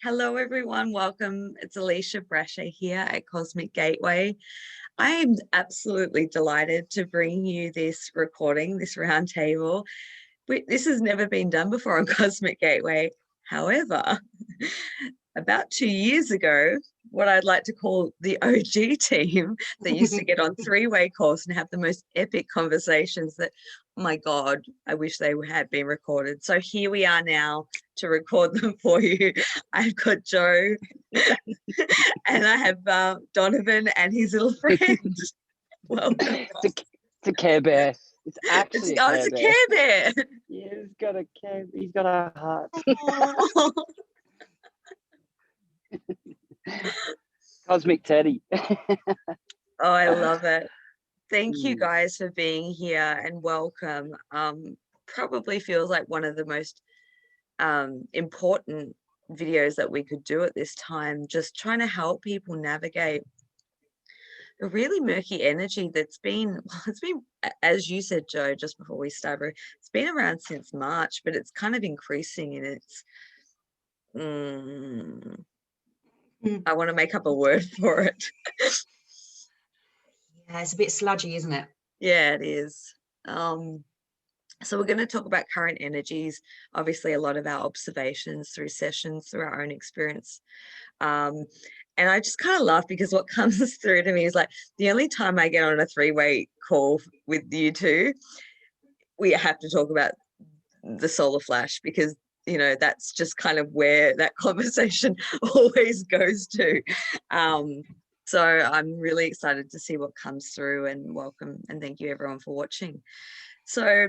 Hello, everyone. Welcome. It's Alisha Brasher here at Cosmic Gateway. I am absolutely delighted to bring you this recording, this roundtable. This has never been done before on Cosmic Gateway. However, about 2 years ago, what I'd like to call the OG team that used to get on three-way calls and have the most epic conversations that, oh my God, I wish they had been recorded. So here we are now to record them for you. I've got Joe and I have Donovan and his little friend. Welcome. It's a Care Bear. It's actually It's a Care Bear. Yeah, he's got a heart. Cosmic Teddy. Oh, I love it. Thank you guys for being here and welcome. Probably feels like one of the most important videos that we could do at this time, just trying to help people navigate a really murky energy that's been, as you said, Joe, just before we started, it's been around since March, but it's kind of increasing in its, I want to make up a word for it. Yeah, it's a bit sludgy, isn't it? Yeah, it is. So we're going to talk about current energies, obviously a lot of our observations through sessions, through our own experience. And I just kind of laugh because what comes through to me is like the only time I get on a three-way call with you two, we have to talk about the solar flash because, you know, that's just kind of where that conversation always goes to. So I'm really excited to see what comes through, and welcome and thank you everyone for watching. So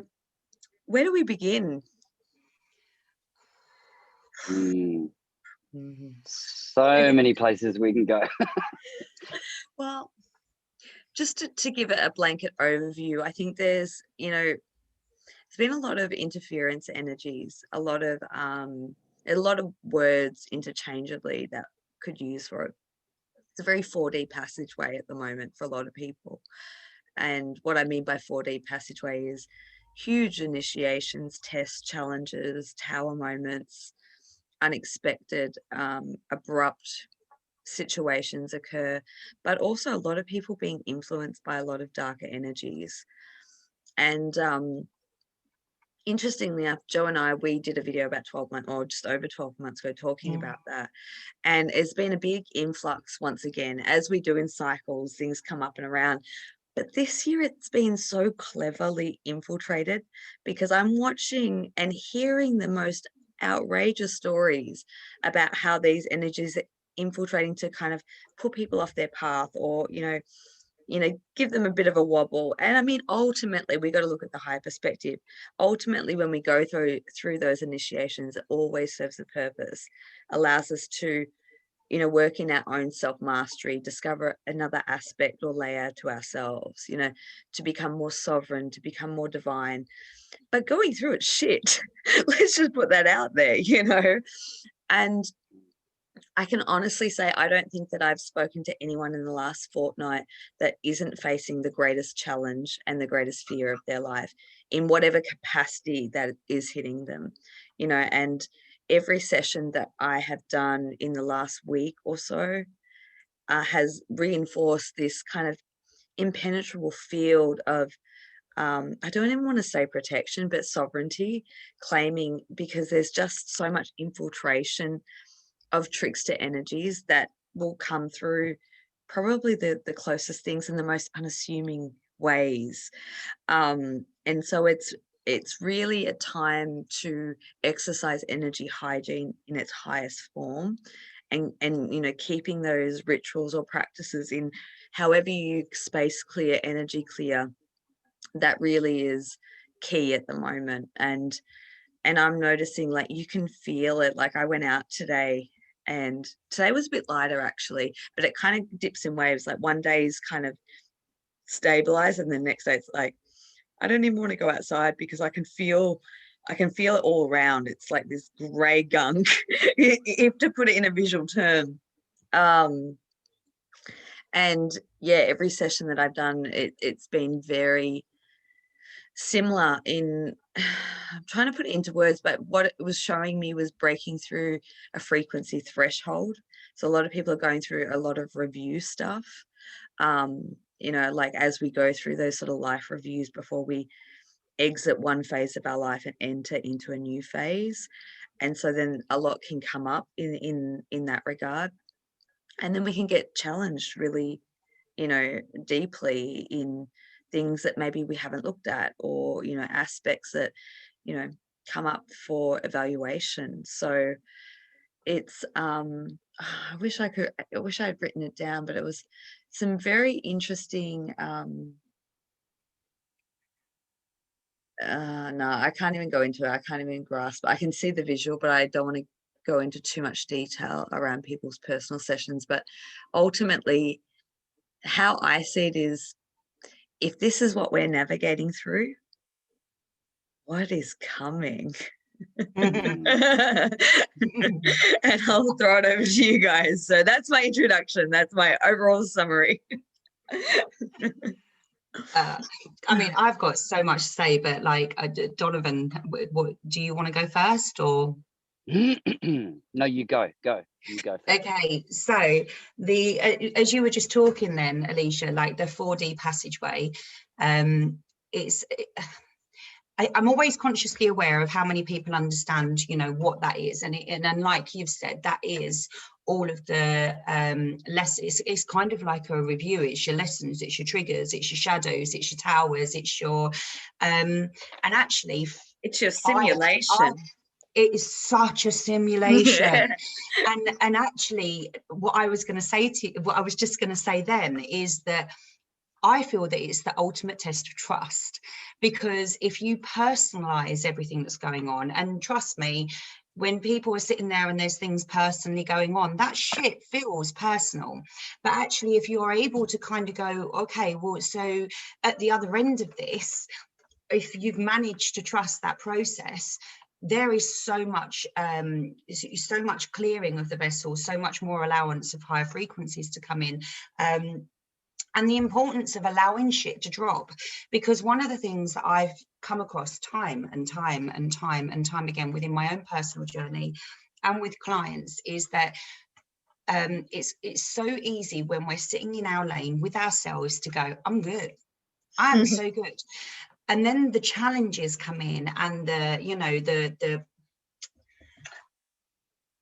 where do we begin? So many places we can go. Well, just to give it a blanket overview, I think there's been a lot of interference energies, a lot of words interchangeably that could use for it. It's a very 4D passageway at the moment for a lot of people. And what I mean by 4D passageway is huge initiations, tests, challenges, tower moments, unexpected, abrupt situations occur, but also a lot of people being influenced by a lot of darker energies. And interestingly enough, Joe and I, we did a video about 12 months or just over 12 months ago talking about that. And it's been a big influx once again, as we do in cycles, things come up and around. But this year it's been so cleverly infiltrated because I'm watching and hearing the most outrageous stories about how these energies are infiltrating to kind of put people off their path or, give them a bit of a wobble. And I mean, ultimately, we got to look at the higher perspective. Ultimately, when we go through those initiations, it always serves a purpose, allows us to work in our own self-mastery, discover another aspect or layer to ourselves, to become more sovereign, to become more divine. But going through it's shit. Let's just put that out there, And I can honestly say I don't think that I've spoken to anyone in the last fortnight that isn't facing the greatest challenge and the greatest fear of their life in whatever capacity that is hitting them, and every session that I have done in the last week or so has reinforced this kind of impenetrable field of, I don't even want to say protection, but sovereignty, claiming, because there's just so much infiltration of trickster energies that will come through probably the closest things in the most unassuming ways. And so it's really a time to exercise energy hygiene in its highest form, and keeping those rituals or practices in however you space clear, energy clear, that really is key at the moment. And I'm noticing, like, you can feel it. Like, I went out today, and today was a bit lighter actually, but it kind of dips in waves. Like one day is kind of stabilized, and the next day it's like, I don't even want to go outside because I can feel it all around. It's like this gray gunk, if to put it in a visual term. And yeah, every session that I've done, it's been very similar in, I'm trying to put it into words, but what it was showing me was breaking through a frequency threshold. So a lot of people are going through a lot of review stuff, like as we go through those sort of life reviews before we exit one phase of our life and enter into a new phase. And so then a lot can come up in that regard, and then we can get challenged really, deeply in things that maybe we haven't looked at, or aspects that come up for evaluation. So it's I wish I had written it down, but it was some very interesting no, I can't even go into it. I can't even grasp it. I can see the visual, but I don't want to go into too much detail around people's personal sessions. But ultimately, how I see it is, if this is what we're navigating through, what is coming? And I'll throw it over to you guys. So that's my introduction. That's my overall summary. I mean, I've got so much to say, but like, Donovan, what do you want to go first, or? No, you go first. Okay, so as you were just talking then, Alisha, like the 4D passageway, it's I'm always consciously aware of how many people understand, what that is, and like you've said, that is all of the lessons. It's kind of like a review. It's your lessons, it's your triggers, it's your shadows, it's your towers, it's your and actually it's your simulation. It is such a simulation. and actually what I was just going to say then is that I feel that it's the ultimate test of trust, because if you personalize everything that's going on, and trust me, when people are sitting there and there's things personally going on, that shit feels personal. But actually, if you're able to kind of go, okay, well, so at the other end of this, if you've managed to trust that process, there is so much clearing of the vessel, so much more allowance of higher frequencies to come in. And the importance of allowing shit to drop, because one of the things that I've come across time and time again within my own personal journey and with clients is that it's so easy when we're sitting in our lane with ourselves to go, I'm good, I'm so good. And then the challenges come in, and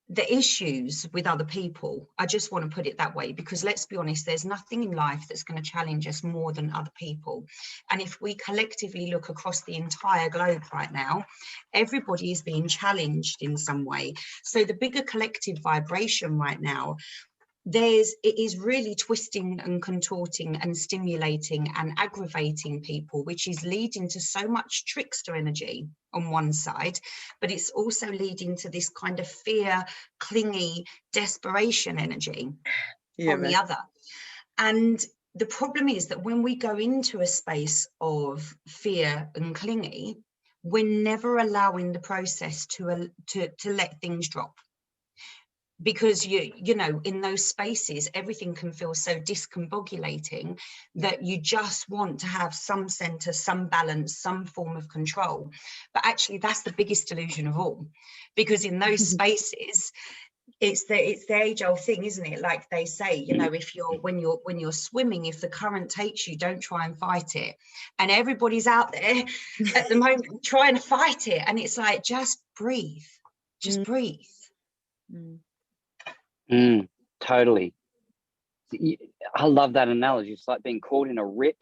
the issues with other people. I just want to put it that way, because let's be honest, there's nothing in life that's going to challenge us more than other people. And if we collectively look across the entire globe right now, everybody is being challenged in some way. So the bigger collective vibration right now, it is really twisting and contorting and stimulating and aggravating people, which is leading to so much trickster energy on one side, but it's also leading to this kind of fear, clingy, desperation energy on the other. And the problem is that when we go into a space of fear and clingy, we're never allowing the process to let things drop. Because in those spaces, everything can feel so discombobulating that you just want to have some center, some balance, some form of control. But actually, that's the biggest illusion of all, because in those spaces, it's the age-old thing, isn't it? Like they say, when you're swimming, if the current takes you, don't try and fight it. And everybody's out there at the moment trying to fight it, and it's like, just breathe, just breathe. Totally. I love that analogy. It's like being caught in a rip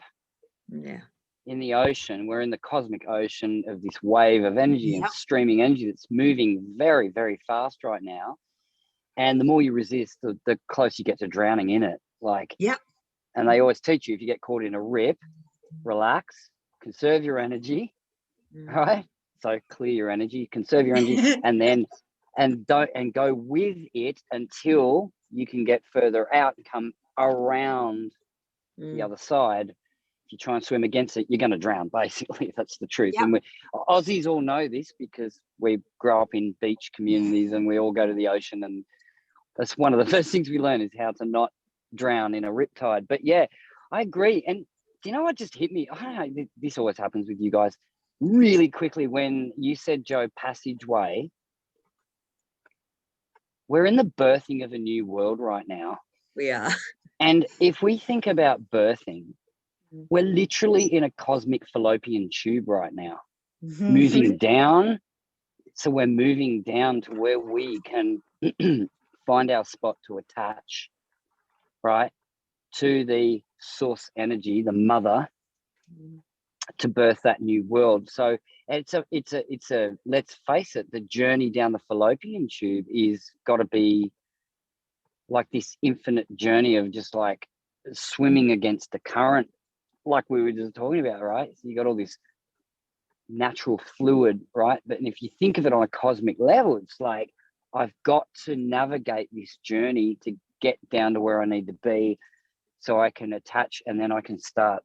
in the ocean. We're in the cosmic ocean of this wave of energy and streaming energy that's moving very, very fast right now. And the more you resist, the closer you get to drowning in it. And they always teach you, if you get caught in a rip, relax, conserve your energy, right? So clear your energy, conserve your energy, and go with it until you can get further out and come around the other side. If you try and swim against it, you're going to drown, basically. That's the truth. And Aussies all know this because we grow up in beach communities and we all go to the ocean, and that's one of the first things we learn is how to not drown in a riptide. But yeah, I agree. And you know what just hit me? I don't know, this always happens with you guys really quickly. When you said, Joe, passageway, we're in the birthing of a new world right now. We are. And if we think about birthing, we're literally in a cosmic fallopian tube right now, moving down. So we're moving down to where we can find our spot to attach, right, to the source energy, the mother, to birth that new world. So it's a let's face it, the journey down the fallopian tube is got to be like this infinite journey of just like swimming against the current, like we were just talking about, right? So you got all this natural fluid, right? But if you think of it on a cosmic level, it's like I've got to navigate this journey to get down to where I need to be, so I can attach, and then I can start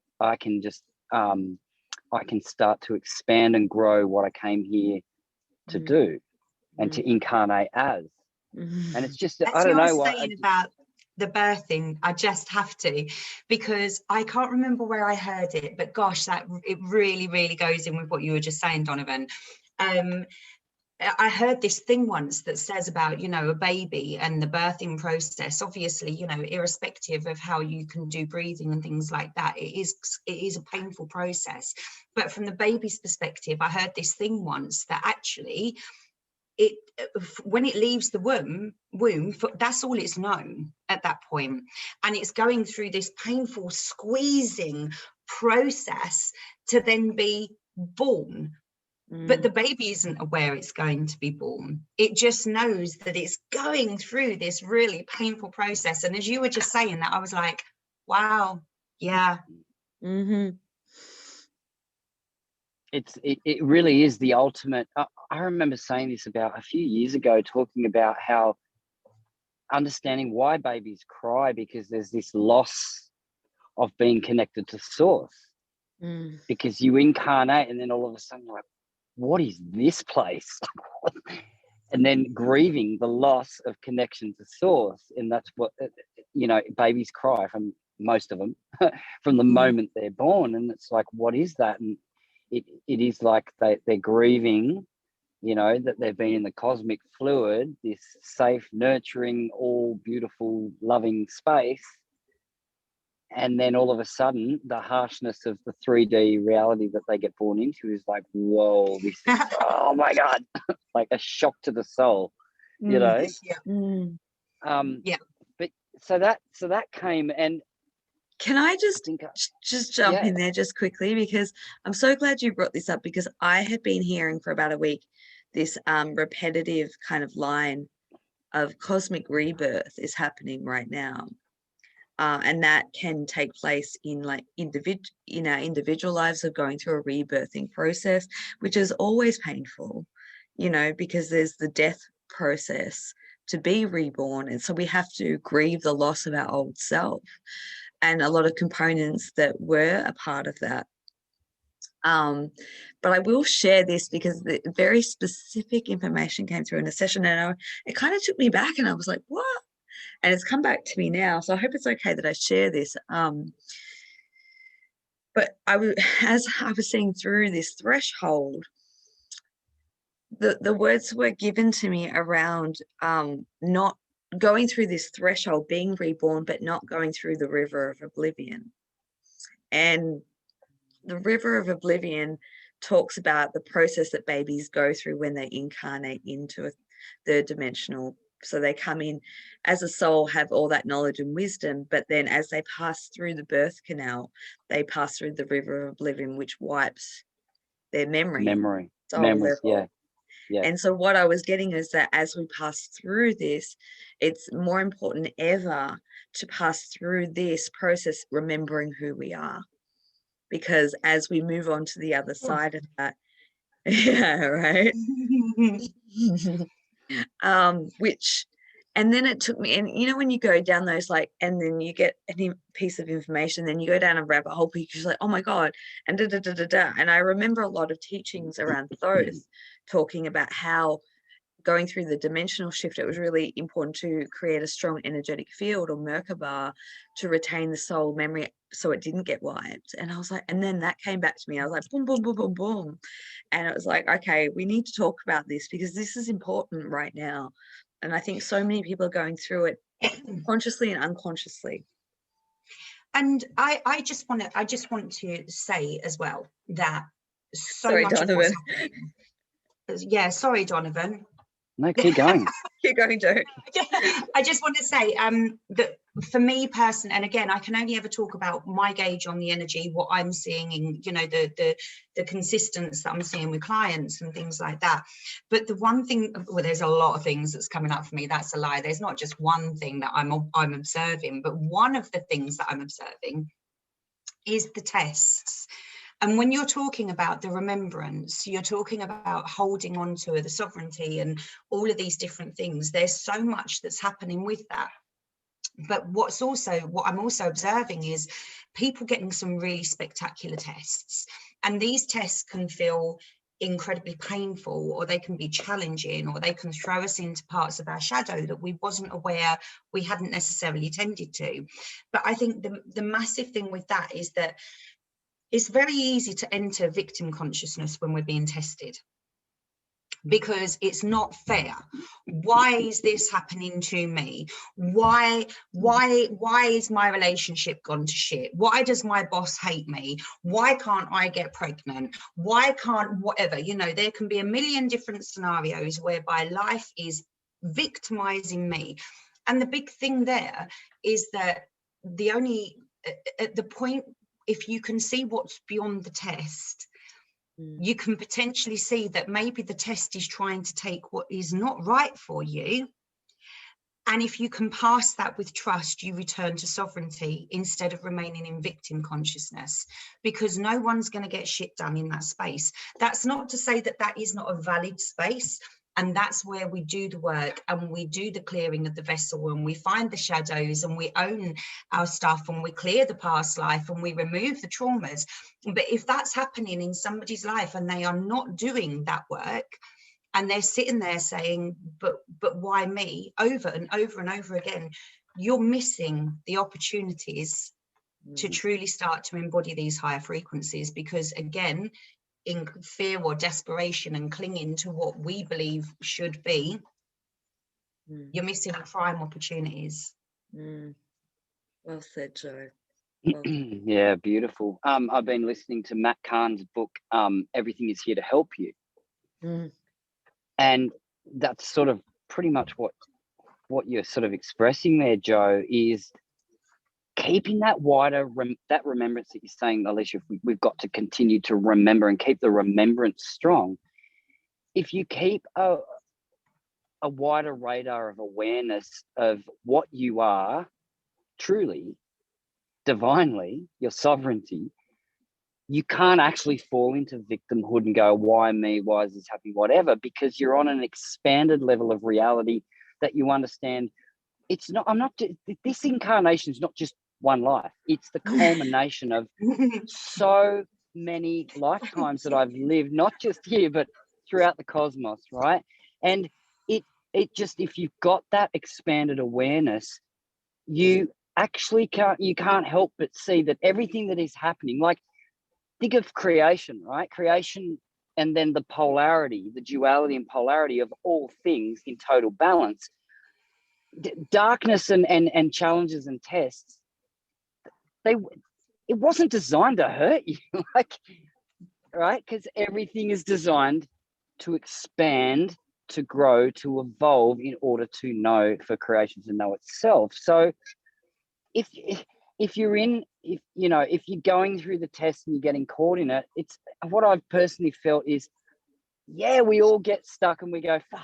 to expand and grow what I came here to do and to incarnate as. And it's just, I don't know what saying about the birthing. I just have to, because I can't remember where I heard it, but gosh, that it really, really goes in with what you were just saying, Donovan. I heard this thing once that says about, you know, a baby and the birthing process. Obviously, you know, irrespective of how you can do breathing and things like that, it is a painful process. But from the baby's perspective, I heard this thing once that actually when it leaves the womb, that's all it's known at that point, and it's going through this painful squeezing process to then be born. But the baby isn't aware it's going to be born. It just knows that it's going through this really painful process. And as you were just saying that, I was like, wow, yeah. It really is the ultimate. I remember saying this about a few years ago, talking about how understanding why babies cry, because there's this loss of being connected to source. Because you incarnate and then all of a sudden you're like, what is this place? And then grieving the loss of connection to source. And that's what, you know, babies cry, from most of them, from the moment they're born. And it's like, what is that? And it is like they're grieving, you know, that they've been in the cosmic fluid, this safe, nurturing, all beautiful, loving space. And then all of a sudden, the harshness of the 3D reality that they get born into is like, whoa, this is, oh my God, like a shock to the soul, you know? But so that came. And can I just jump in there just quickly, because I'm so glad you brought this up, because I had been hearing for about a week this repetitive kind of line of cosmic rebirth is happening right now. And that can take place in like in our individual lives of going through a rebirthing process, which is always painful, you know, because there's the death process to be reborn. And so we have to grieve the loss of our old self and a lot of components that were a part of that. But I will share this because the very specific information came through in a session, and it kind of took me back, and I was like, what? And it's come back to me now. So I hope it's okay that I share this. But as I was seeing through this threshold, the words were given to me around not going through this threshold, being reborn, but not going through the river of oblivion. And the river of oblivion talks about the process that babies go through when they incarnate into a third dimensional. So they come in as a soul, have all that knowledge and wisdom, but then as they pass through the birth canal, they pass through the river of oblivion, which wipes their memories, yeah. And so what I was getting is that as we pass through this, it's more important than ever to pass through this process remembering who we are, because as we move on to the other side of that, yeah, right. And then it took me, and you know, when you go down those, like, and then you get any piece of information, then you go down a rabbit hole because you're like, oh my God, and da da da da da. And I remember a lot of teachings around Thoth talking about how going through the dimensional shift, it was really important to create a strong energetic field or Merkaba to retain the soul memory so it didn't get wiped. And I was like, and then that came back to me. I was like, boom, boom, boom, boom, boom. And it was like, okay, we need to talk about this because this is important right now. And I think so many people are going through it consciously and unconsciously. And I just want to say as well that sorry, Donovan. Yeah, sorry, Donovan. No, keep going. Keep going, Joe. I just want to say that for me personally, and again, I can only ever talk about my gauge on the energy, what I'm seeing in, you know, the consistency that I'm seeing with clients and things like that. But the one thing, well, there's a lot of things that's coming up for me. That's a lie. There's not just one thing that I'm observing, but one of the things that I'm observing is the tests. And when you're talking about the remembrance, you're talking about holding on to the sovereignty and all of these different things. There's so much that's happening with that. But what I'm also observing is people getting some really spectacular tests. And these tests can feel incredibly painful, or they can be challenging, or they can throw us into parts of our shadow that we wasn't aware we hadn't necessarily tended to. But I think the massive thing with that is that it's very easy to enter victim consciousness when we're being tested, because it's not fair. Why is this happening to me? Why is my relationship gone to shit? Why does my boss hate me? Why can't I get pregnant? Why can't whatever? You know, there can be a million different scenarios whereby life is victimizing me. And the big thing there is that at the point, if you can see what's beyond the test, you can potentially see that maybe the test is trying to take what is not right for you. And if you can pass that with trust, you return to sovereignty instead of remaining in victim consciousness, because no one's going to get shit done in that space. That's not to say that that is not a valid space. And that's where we do the work and we do the clearing of the vessel, and we find the shadows and we own our stuff and we clear the past life and we remove the traumas. But if that's happening in somebody's life and they are not doing that work, and they're sitting there saying, but why me, over and over and over again, you're missing the opportunities to truly start to embody these higher frequencies. Because again, in fear or desperation and clinging to what we believe should be, you're missing prime opportunities. Well said, Joe. Yeah, beautiful. I've been listening to Matt Kahn's book, Everything is Here to Help You. And that's sort of pretty much what you're sort of expressing there, Joe, is keeping that wider, that remembrance that you're saying, Alisha, we've got to continue to remember and keep the remembrance strong. If you keep a wider radar of awareness of what you are truly, divinely, your sovereignty, you can't actually fall into victimhood and go, why me? Why is this happening? Whatever, because you're on an expanded level of reality that you understand. It's not, this incarnation is not just one life. It's the culmination of so many lifetimes that I've lived, not just here, but throughout the cosmos, right? And it just, if you've got that expanded awareness, you actually can't help but see that everything that is happening, like, think of creation, right? Creation, and then the polarity, the duality and polarity of all things in total balance. Darkness and challenges and tests, it wasn't designed to hurt you, like, right? Because everything is designed to expand, to grow, to evolve in order to know, for creation to know itself. So if you're going through the test and you're getting caught in it, it's what I've personally felt is, yeah, we all get stuck and we go, fuck,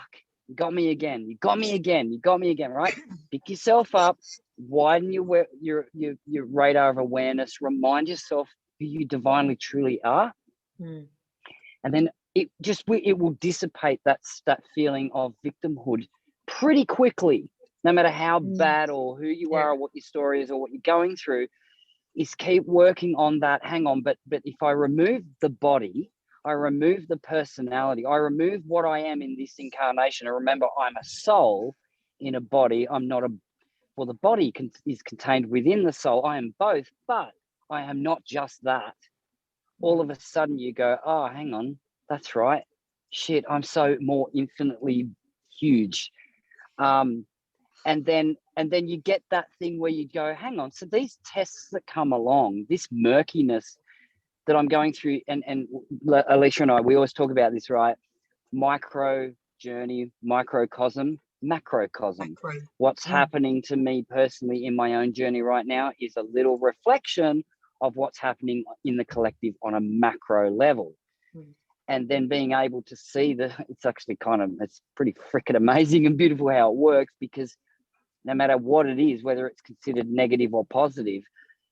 you got me again, right? Pick yourself up, widen your radar of awareness, remind yourself who you divinely truly are, and then it will dissipate that feeling of victimhood pretty quickly. No matter how bad or who you are or what your story is or what you're going through, is keep working on that. Hang on, but if I remove the body, I remove the personality. I remove what I am in this incarnation. And remember, I'm a soul in a body. I'm not a, well, the body is contained within the soul. I am both, but I am not just that. All of a sudden you go, oh, hang on, that's right. Shit, I'm so more infinitely huge. And then you get that thing where you go, hang on, so these tests that come along, this murkiness that I'm going through, and Alisha and I, we always talk about this, right? Micro journey, microcosm, macrocosm. What's happening to me personally in my own journey right now is a little reflection of what's happening in the collective on a macro level. And then being able to see it's actually it's pretty freaking amazing and beautiful how it works, because no matter what it is, whether it's considered negative or positive,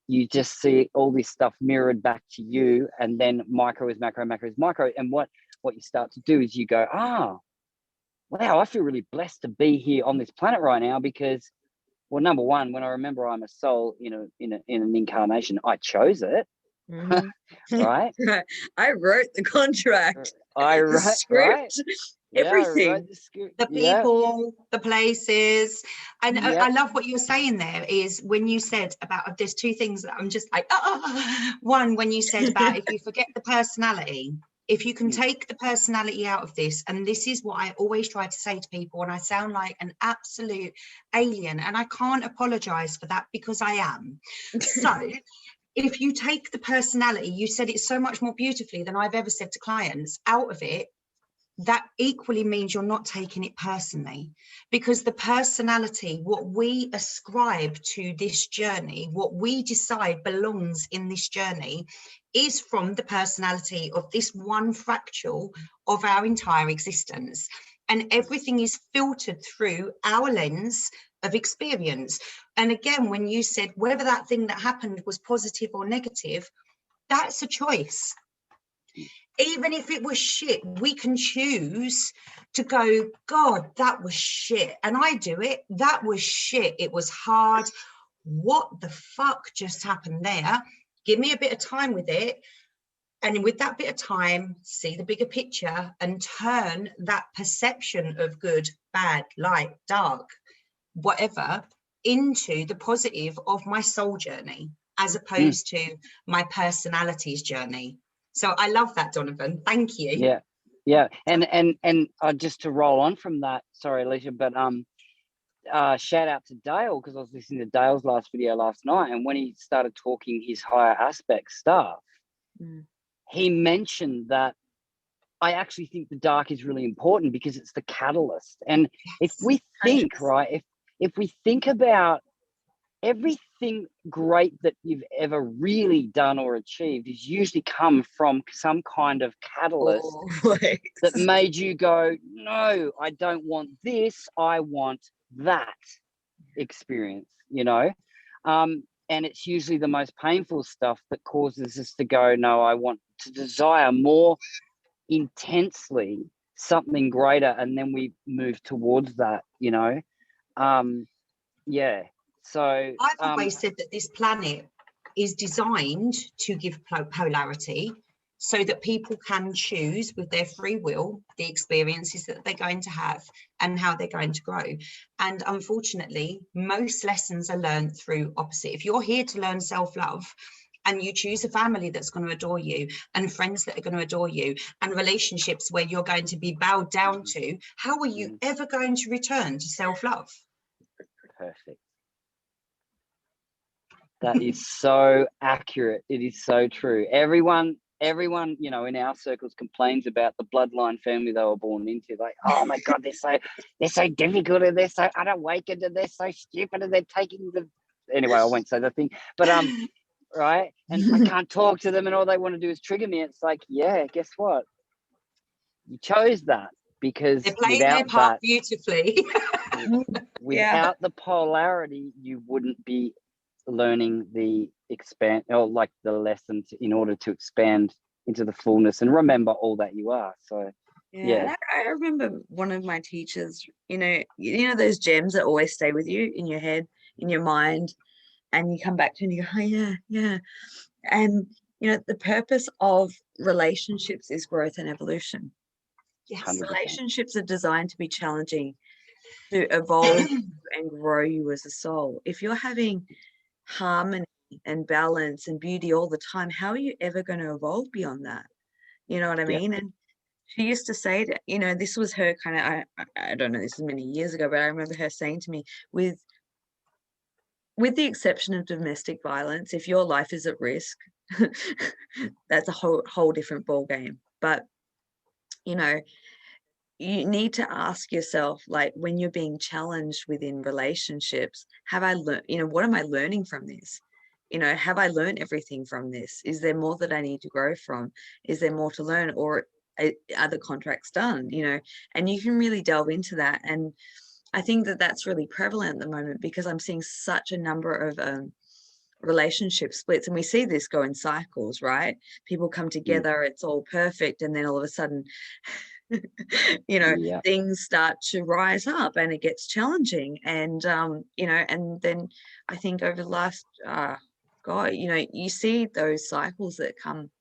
you just see all this stuff mirrored back to you. And then micro is macro, macro is micro. And what you start to do is you go, wow, I feel really blessed to be here on this planet right now, because, well, number one, when I remember I'm a soul in an incarnation, I chose it. Right? I wrote the contract. I wrote the script, everything. Yeah, I wrote the script. The people, the places. And I love what you're saying there is when you said about, there's two things that I'm just like, one, when you said about if you forget the personality, if you can take the personality out of this, and this is what I always try to say to people, and I sound like an absolute alien, and I can't apologize for that because I am. So if you take the personality, you said it so much more beautifully than I've ever said to clients, out of it, that equally means you're not taking it personally, because the personality, what we ascribe to this journey, what we decide belongs in this journey, is from the personality of this one fractal of our entire existence. And everything is filtered through our lens of experience. And again, when you said whether that thing that happened was positive or negative, that's a choice. Even if it was shit, we can choose to go, God, that was shit. And I do it. That was shit. It was hard. What the fuck just happened there? Give me a bit of time with it. And with that bit of time, see the bigger picture and turn that perception of good, bad, light, dark, whatever, into the positive of my soul journey, as opposed to my personality's journey. So I love that, Donovan. Thank you. Yeah. And just to roll on from that, sorry, Alisha, but shout out to Dale, because I was listening to Dale's last video last night, and when he started talking his higher aspect stuff, he mentioned that I actually think the dark is really important because it's the catalyst. And if we think, right, if we think about everything great that you've ever really done or achieved is usually come from some kind of catalyst that made you go, no, I don't want this, I want that experience, you know? And it's usually the most painful stuff that causes us to go, no, I want to desire more intensely something greater, and then we move towards that, you know? So I've always said that this planet is designed to give polarity so that people can choose with their free will the experiences that they're going to have and how they're going to grow. And unfortunately, most lessons are learned through opposite. If you're here to learn self-love, and you choose a family that's going to adore you, and friends that are going to adore you, and relationships where you're going to be bowed down to, how are you ever going to return to self-love? Perfect. That is so accurate. It is so true. Everyone, you know, in our circles complains about the bloodline family they were born into. Like, oh my God, they're so difficult, and they're so unawakened, and they're so stupid, and they're taking the, anyway, I won't say the thing, but right, and I can't talk to them, and all they want to do is trigger me. It's like, yeah, guess what? You chose that because they're playing their part beautifully. Without the polarity, you wouldn't be learning the the lessons in order to expand into the fullness and remember all that you are. So yeah. I remember one of my teachers, you know those gems that always stay with you in your head, in your mind, and you come back to and you go, oh yeah. And the purpose of relationships is growth and evolution. Yes. 100%. Relationships are designed to be challenging, to evolve and grow you as a soul. If you're having harmony and balance and beauty all the time, how are you ever going to evolve beyond that? You know what I mean? And she used to say that, this was her kind of, I don't know, this is many years ago, but I remember her saying to me, with the exception of domestic violence, if your life is at risk, that's a whole different ball game. But, you need to ask yourself, like, when you're being challenged within relationships, have I learned, what am I learning from this? Have I learned everything from this? Is there more that I need to grow from? Is there more to learn, or are the contracts done? And you can really delve into that. And I think that that's really prevalent at the moment, because I'm seeing such a number of relationship splits, and we see this go in cycles, right? People come together, it's all perfect, and then all of a sudden things start to rise up and it gets challenging. And and then I think over the last you see those cycles that come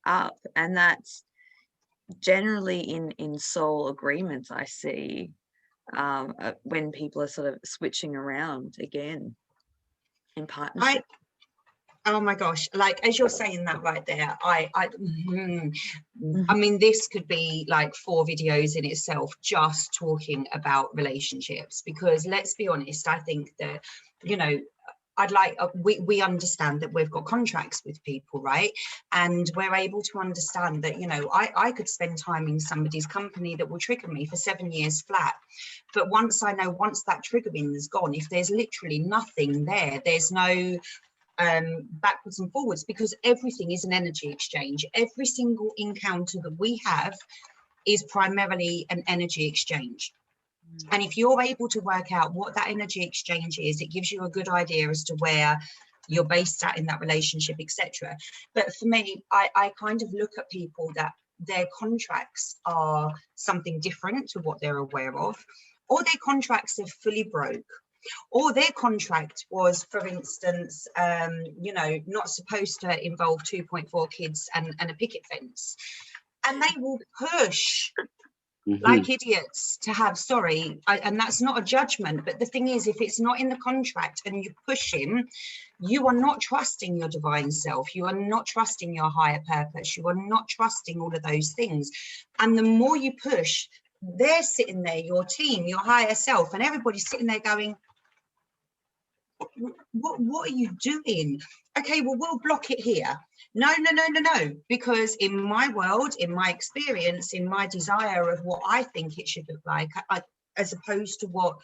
up, and that's generally in soul agreements. I see when people are sort of switching around again in partnership. Oh my gosh, like, as you're saying that right there, I mean, this could be like 4 videos in itself, just talking about relationships, because let's be honest, I think that, we understand that we've got contracts with people, right? And we're able to understand that, I could spend time in somebody's company that will trigger me for 7 years flat. But once that triggering is gone, if there's literally nothing there, there's no backwards and forwards, because everything is an energy exchange. Every single encounter that we have is primarily an energy exchange. And if you're able to work out what that energy exchange is, it gives you a good idea as to where you're based at in that relationship, etc. But for me, I kind of look at people that their contracts are something different to what they're aware of, or their contracts are fully broke, or their contract was, for instance, not supposed to involve 2.4 kids and a picket fence. And they will push like idiots to have, and that's not a judgment, but the thing is, if it's not in the contract and you push him, you are not trusting your divine self, you are not trusting your higher purpose, you are not trusting all of those things. And the more you push, they're sitting there, your team, your higher self, and everybody's sitting there going, what are you doing? Okay, well, we'll block it here. No, because in my world, in my experience, in my desire of what I think it should look like, as opposed to what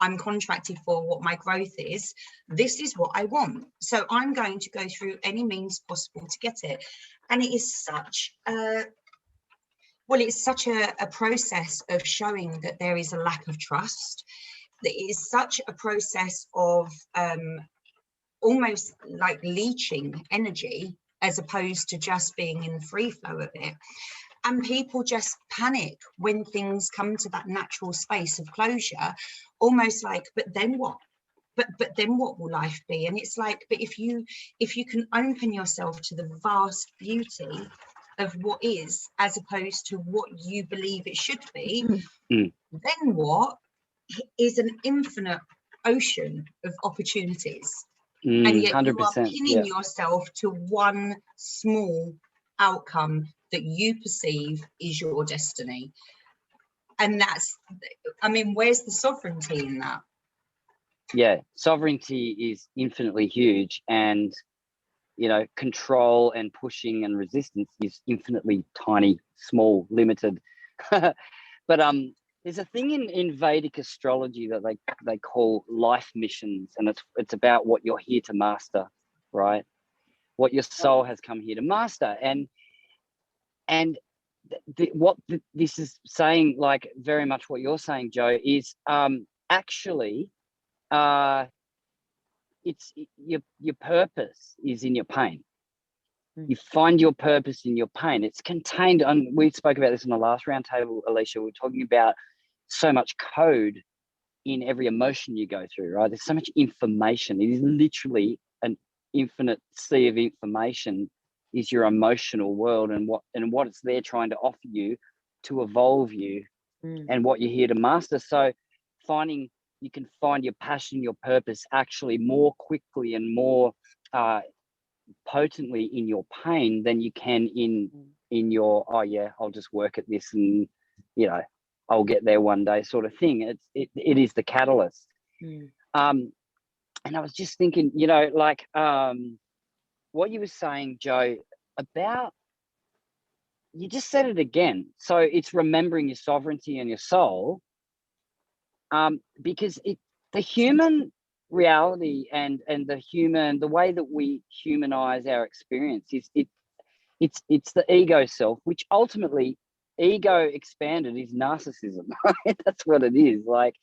I'm contracted for, what my growth is, this is what I want. So I'm going to go through any means possible to get it. And it is such a process of showing that there is a lack of trust. That it is such a process of almost like leeching energy, as opposed to just being in the free flow of it. And people just panic when things come to that natural space of closure, almost like, but then what? But then what will life be? And it's like, but if you can open yourself to the vast beauty of what is, as opposed to what you believe it should be, then what is an infinite ocean of opportunities. And yet 100%, you are pinning yourself to one small outcome that you perceive is your destiny. And that's, where's the sovereignty in that? Yeah, sovereignty is infinitely huge, and control and pushing and resistance is infinitely tiny, small, limited. But there's a thing in Vedic astrology that they call life missions, and it's about what you're here to master, right? What your soul has come here to master, and this is saying, like, very much what you're saying, Joe, is actually it's your purpose is in your pain. You find your purpose in your pain. It's contained, and we spoke about this in the last roundtable, Alisha. We were talking about so much code in every emotion you go through, right? There's so much information. It is literally an infinite sea of information is your emotional world, and what it's there trying to offer you to evolve you, and what you're here to master. So you can find your passion, your purpose actually more quickly and more potently in your pain than you can in your, oh yeah, I'll just work at this and, you know, I'll get there one day sort of thing. It is the catalyst. And I was just thinking, you know, like what you were saying, Joe, about, you just said it again. So it's remembering your sovereignty and your soul, because the human reality and the way that we humanize our experience is it's the ego self, which ultimately ego expanded is narcissism. Right? That's what it is. Like,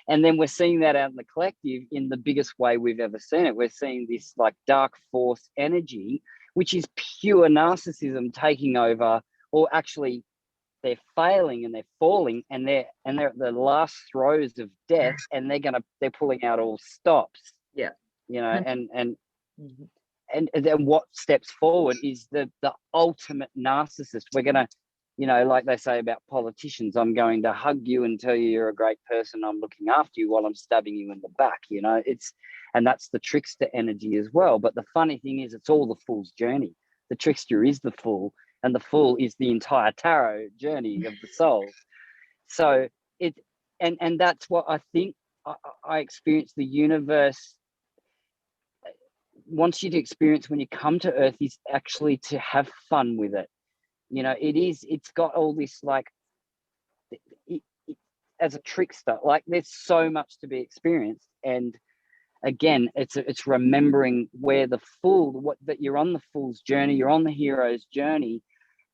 and then we're seeing that out in the collective in the biggest way we've ever seen it. We're seeing this like dark force energy, which is pure narcissism taking over, or actually they're failing and they're falling and they're at the last throes of death, and they're pulling out all stops. Yeah. You know, and then what steps forward is the ultimate narcissist. We're gonna, you know, like they say about politicians, I'm going to hug you and tell you you're a great person. I'm looking after you while I'm stabbing you in the back. You know, and that's the trickster energy as well. But the funny thing is, it's all the fool's journey. The trickster is the fool, and the fool is the entire tarot journey of the soul. So and that's what I think I experienced. The universe wants you to experience when you come to Earth is actually to have fun with it. You know, it's got all this, like, as a trickster, like there's so much to be experienced. And again, it's remembering where the fool, that you're on the fool's journey, you're on the hero's journey,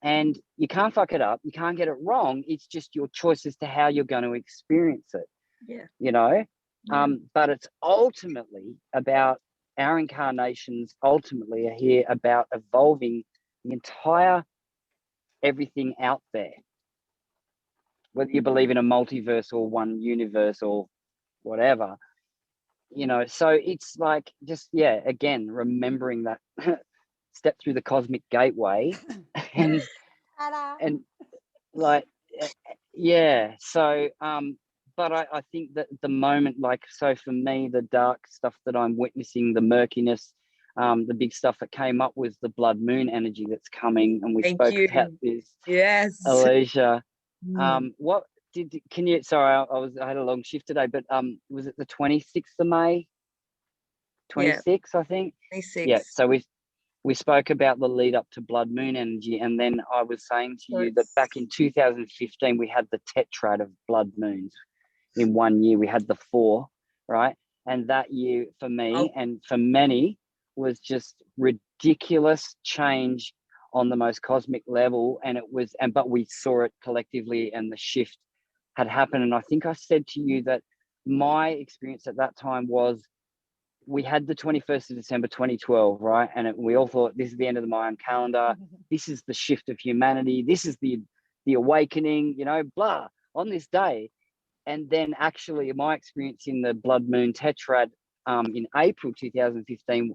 and you can't fuck it up, you can't get it wrong. It's just your choice as to how you're going to experience it. Yeah. You know, but it's ultimately about, our incarnations ultimately are here about evolving the entire everything out there, whether you believe in a multiverse or one universe or whatever, you know. So it's like, just, yeah, again, remembering that step through the cosmic gateway and like, yeah. So but I think that the moment, like, so for me, the dark stuff that I'm witnessing, the murkiness, the big stuff that came up was the blood moon energy that's coming, and we spoke about this. Yes. Alisha, what can you, sorry, I had a long shift today, but was it the 26th of May? 26, I think. 26. Yeah. So we spoke about the lead up to blood moon energy, and then I was saying to you that back in 2015 we had the tetrad of blood moons. In 1 year we had the 4, right? And that year for me and for many was just ridiculous change on the most cosmic level. And but we saw it collectively, and the shift had happened. And I think I said to you that my experience at that time was, we had the 21st of December 2012, right? And we all thought, this is the end of the Mayan calendar. This is the shift of humanity. This is the awakening, you know, blah, on this day. And then actually my experience in the blood moon tetrad in April 2015,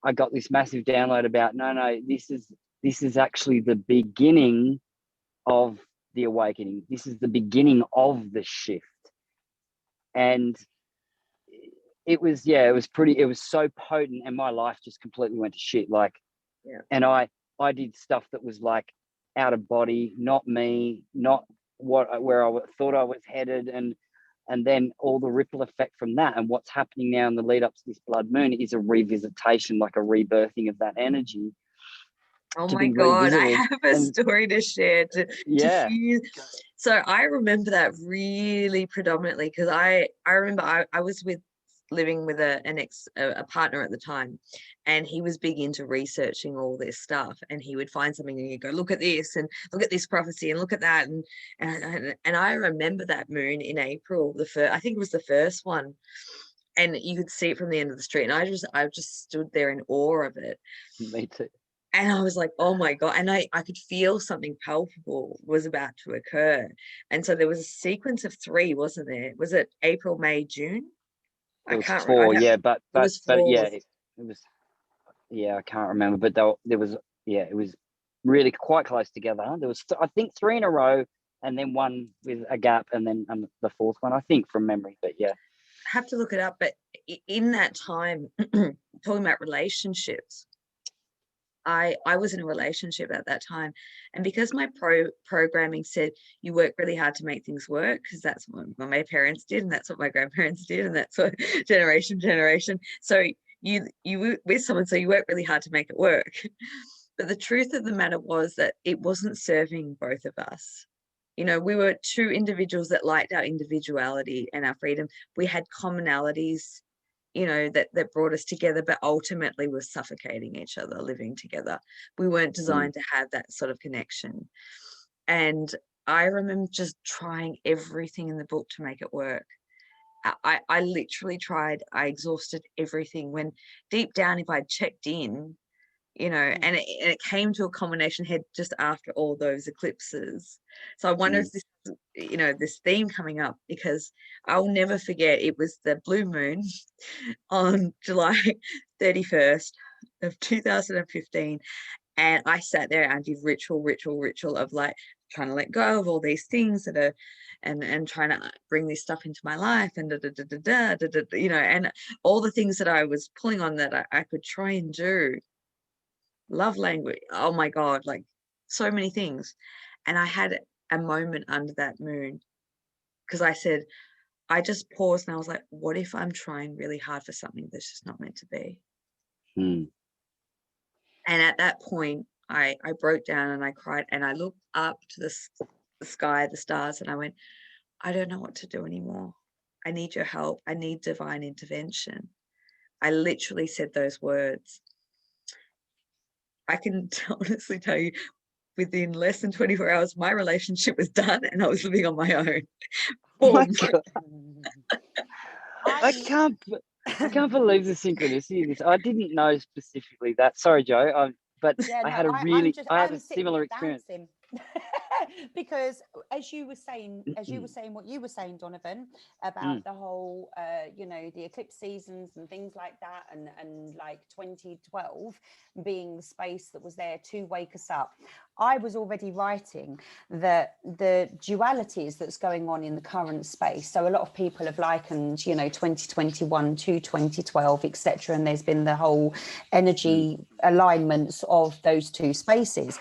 I got this massive download about, no, this is actually the beginning of the awakening. This is the beginning of the shift. And it was so potent, and my life just completely went to shit. Like, and I did stuff that was like out of body, not me, not where I thought I was headed, and then all the ripple effect from that, and what's happening now in the lead up to this blood moon is a revisitation, like a rebirthing of that energy. Oh my God, I have a story to share. So I remember that really predominantly, because I remember I was living with a partner at the time, and he was big into researching all this stuff, and he would find something and he'd go, look at this and look at this prophecy and look at that, and I remember that moon in April, I think it was the first one, and you could see it from the end of the street, and I just stood there in awe of it. Me too. And I was like, oh my God. And I could feel something palpable was about to occur. And so there was a sequence of 3, wasn't there? Was it April, May, June? It was 4, yeah, but yeah, it was, yeah, I can't remember, but there was, yeah, it was really quite close together. There was, I think, 3 in a row, and then one with a gap, and then the 4th one, I think, from memory. But yeah, I have to look it up. But in that time, talking about relationships, I was in a relationship at that time, and because my programming said you work really hard to make things work, because that's what my parents did, and that's what my grandparents did, and that's what generation. So you with someone, so you work really hard to make it work. But the truth of the matter was that it wasn't serving both of us. You know, we were 2 individuals that liked our individuality and our freedom. We had commonalities, you know, that brought us together, but ultimately we're suffocating each other living together. We weren't designed to have that sort of connection. And I remember just trying everything in the book to make it work. I literally tried. I exhausted everything, when deep down, if I'd checked in, you know, and it came to a combination head just after all those eclipses. So I wonder if this, you know, this theme coming up, because I'll never forget, it was the blue moon on July 31st of 2015, and I sat there and did ritual of like trying to let go of all these things that are, and trying to bring this stuff into my life, and you know, and all the things that I was pulling on that I could try and do. Love language, oh my God, like so many things. And I had a moment under that moon, because I said, I just paused and I was like, what if I'm trying really hard for something that's just not meant to be? And at that point, I broke down and I cried, and I looked up to the sky, the stars, and I went, I don't know what to do anymore. I need your help. I need divine intervention. I literally said those words. I can honestly tell you, within less than 24 hours, my relationship was done and I was living on my own. Oh my God. I can't believe the synchronicity of this. I didn't know specifically that. Sorry, Joe. But Yeah, I no, had a really, I had a similar experience. Because as you were saying what you were saying, Donovan, about the whole you know, the eclipse seasons and things like that, and like 2012 being the space that was there to wake us up, I was already writing that the dualities that's going on in the current space. So a lot of people have likened, you know, 2021 to 2012, etc., and there's been the whole energy alignments of those 2 spaces.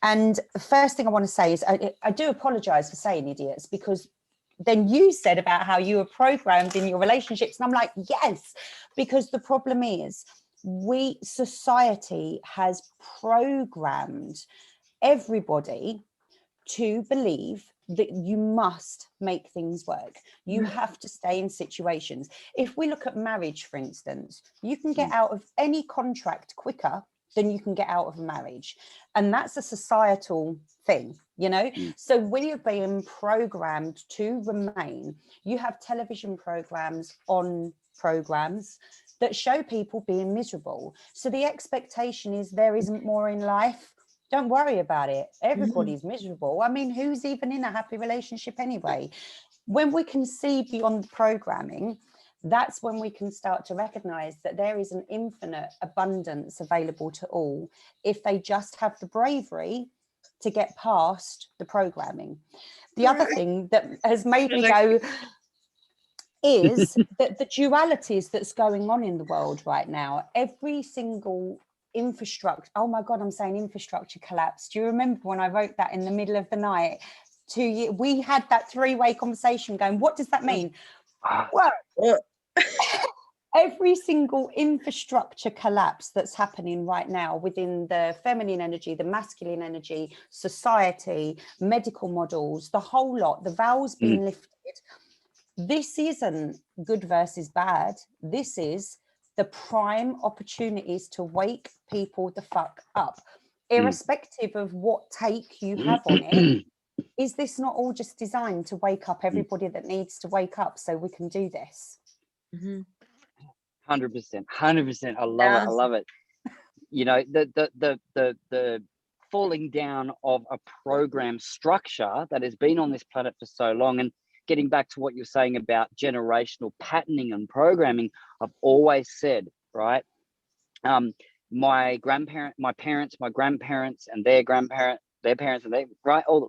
And the first thing I want to say is I do apologize for saying idiots, because then you said about how you were programmed in your relationships, and I'm like, yes, because the problem is society has programmed everybody to believe that you must make things work. You have to stay in situations. If we look at marriage, for instance, you can get out of any contract quicker than you can get out of a marriage. And that's a societal thing, you know? So we are being programmed to remain. You have television programs on programs that show people being miserable. So the expectation is there isn't more in life. Don't worry about it. Everybody's miserable. I mean, who's even in a happy relationship anyway? When we can see beyond the programming, that's when we can start to recognize that there is an infinite abundance available to all if they just have the bravery to get past the programming. The other thing that has made me go is that the dualities that's going on in the world right now, every single infrastructure, oh my God, I'm saying infrastructure collapse. Do you remember when I wrote that in the middle of the night? We had that 3-way conversation going, what does that mean? Well, every single infrastructure collapse that's happening right now within the feminine energy, the masculine energy, society, medical models, the whole lot, the veils being lifted. This isn't good versus bad. This is the prime opportunities to wake people the fuck up, irrespective of what take you have on it. Is this not all just designed to wake up everybody that needs to wake up so we can do this? 100%. I love it. You know, the falling down of a program structure that has been on this planet for so long. And getting back to what you're saying about generational patterning and programming, I've always said, right, my parents, my grandparents, and their grandparents, their parents, and they, right? All the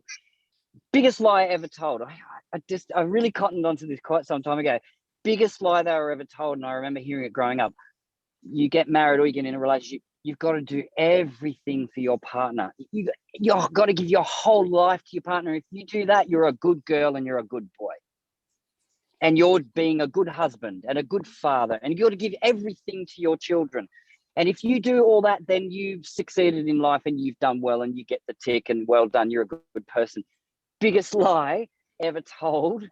biggest lie ever told. I really cottoned onto this quite some time ago. Biggest lie they were ever told, and I remember hearing it growing up. You get married or you get in a relationship, you've got to do everything for your partner. You've got to give your whole life to your partner. If you do that, you're a good girl and you're a good boy. And you're being a good husband and a good father, and you've got to give everything to your children. And if you do all that, then you've succeeded in life and you've done well and you get the tick and well done, you're a good person. Biggest lie ever told,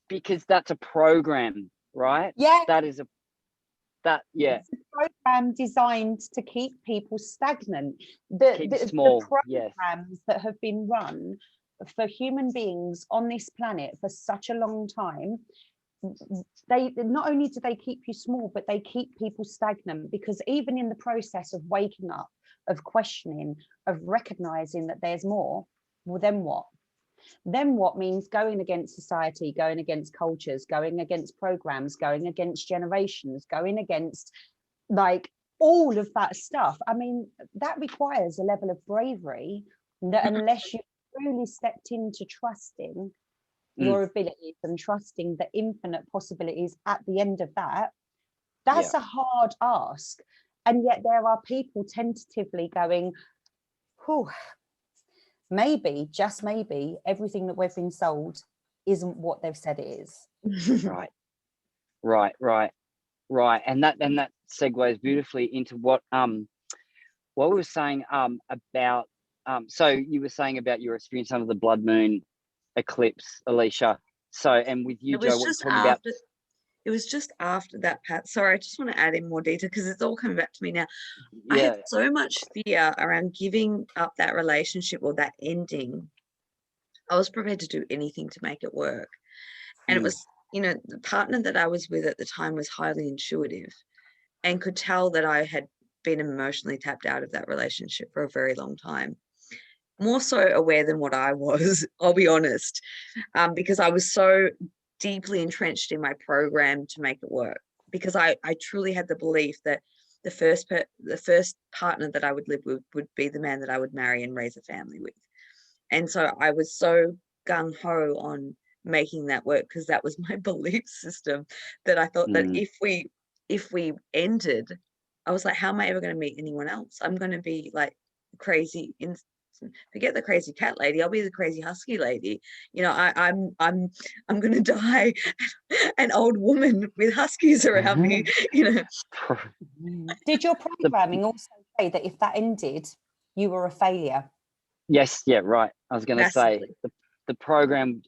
because that's a program, right? Yeah. It's a program designed to keep people stagnant. Small, the programs that have been run for human beings on this planet for such a long time, they not only do they keep you small, but they keep people stagnant, because even in the process of waking up, of questioning, of recognizing that there's more, well, then what? Then what means going against society, going against cultures, going against programs, going against generations, going against like all of that stuff. I mean, that requires a level of bravery that unless you truly stepped into trusting your abilities and trusting the infinite possibilities at the end of that, that's a hard ask. And yet there are people tentatively going, whew, maybe, just maybe, everything that we've been sold isn't what they've said it is. Right. And that segues beautifully into what we were saying about so you were saying about your experience under the blood moon eclipse, Alisha. So, and with you, Joe, what you're talking about. It was just after that, Pat. Sorry, I just want to add in more detail because it's all coming back to me now. Yeah. I had so much fear around giving up that relationship or that ending. I was prepared to do anything to make it work. And it was, the partner that I was with at the time was highly intuitive and could tell that I had been emotionally tapped out of that relationship for a very long time. More so aware than what I was, I'll be honest, because I was so deeply entrenched in my program to make it work, because I truly had the belief that the first partner that I would live with would be the man that I would marry and raise a family with. And so I was so gung-ho on making that work, because that was my belief system, that I thought that if we ended, I was like, how am I ever going to meet anyone else? I'm going to be like crazy, forget the crazy cat lady, I'll be the crazy husky lady. I'm going to die an old woman with huskies around me. Did your programming also say that if that ended, you were a failure? Yes, yeah, right. I was going to say the program,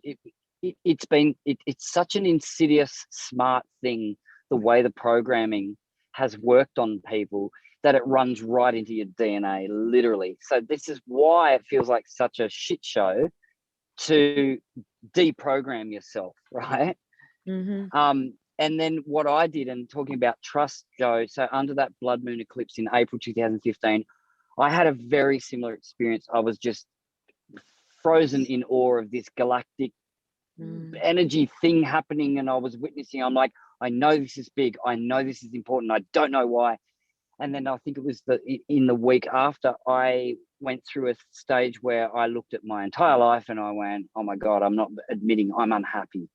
it's such an insidious, smart thing, the way the programming has worked on people, that it runs right into your DNA, literally. So this is why it feels like such a shit show to deprogram yourself, right? And then what I did, and talking about trust, Joe, so under that blood moon eclipse in April 2015, I had a very similar experience. I was just frozen in awe of this galactic energy thing happening, and I was witnessing. I'm like, I know this is big. I know this is important. I don't know why. And then I think it was in the week after, I went through a stage where I looked at my entire life and I went, oh my God, I'm not admitting I'm unhappy.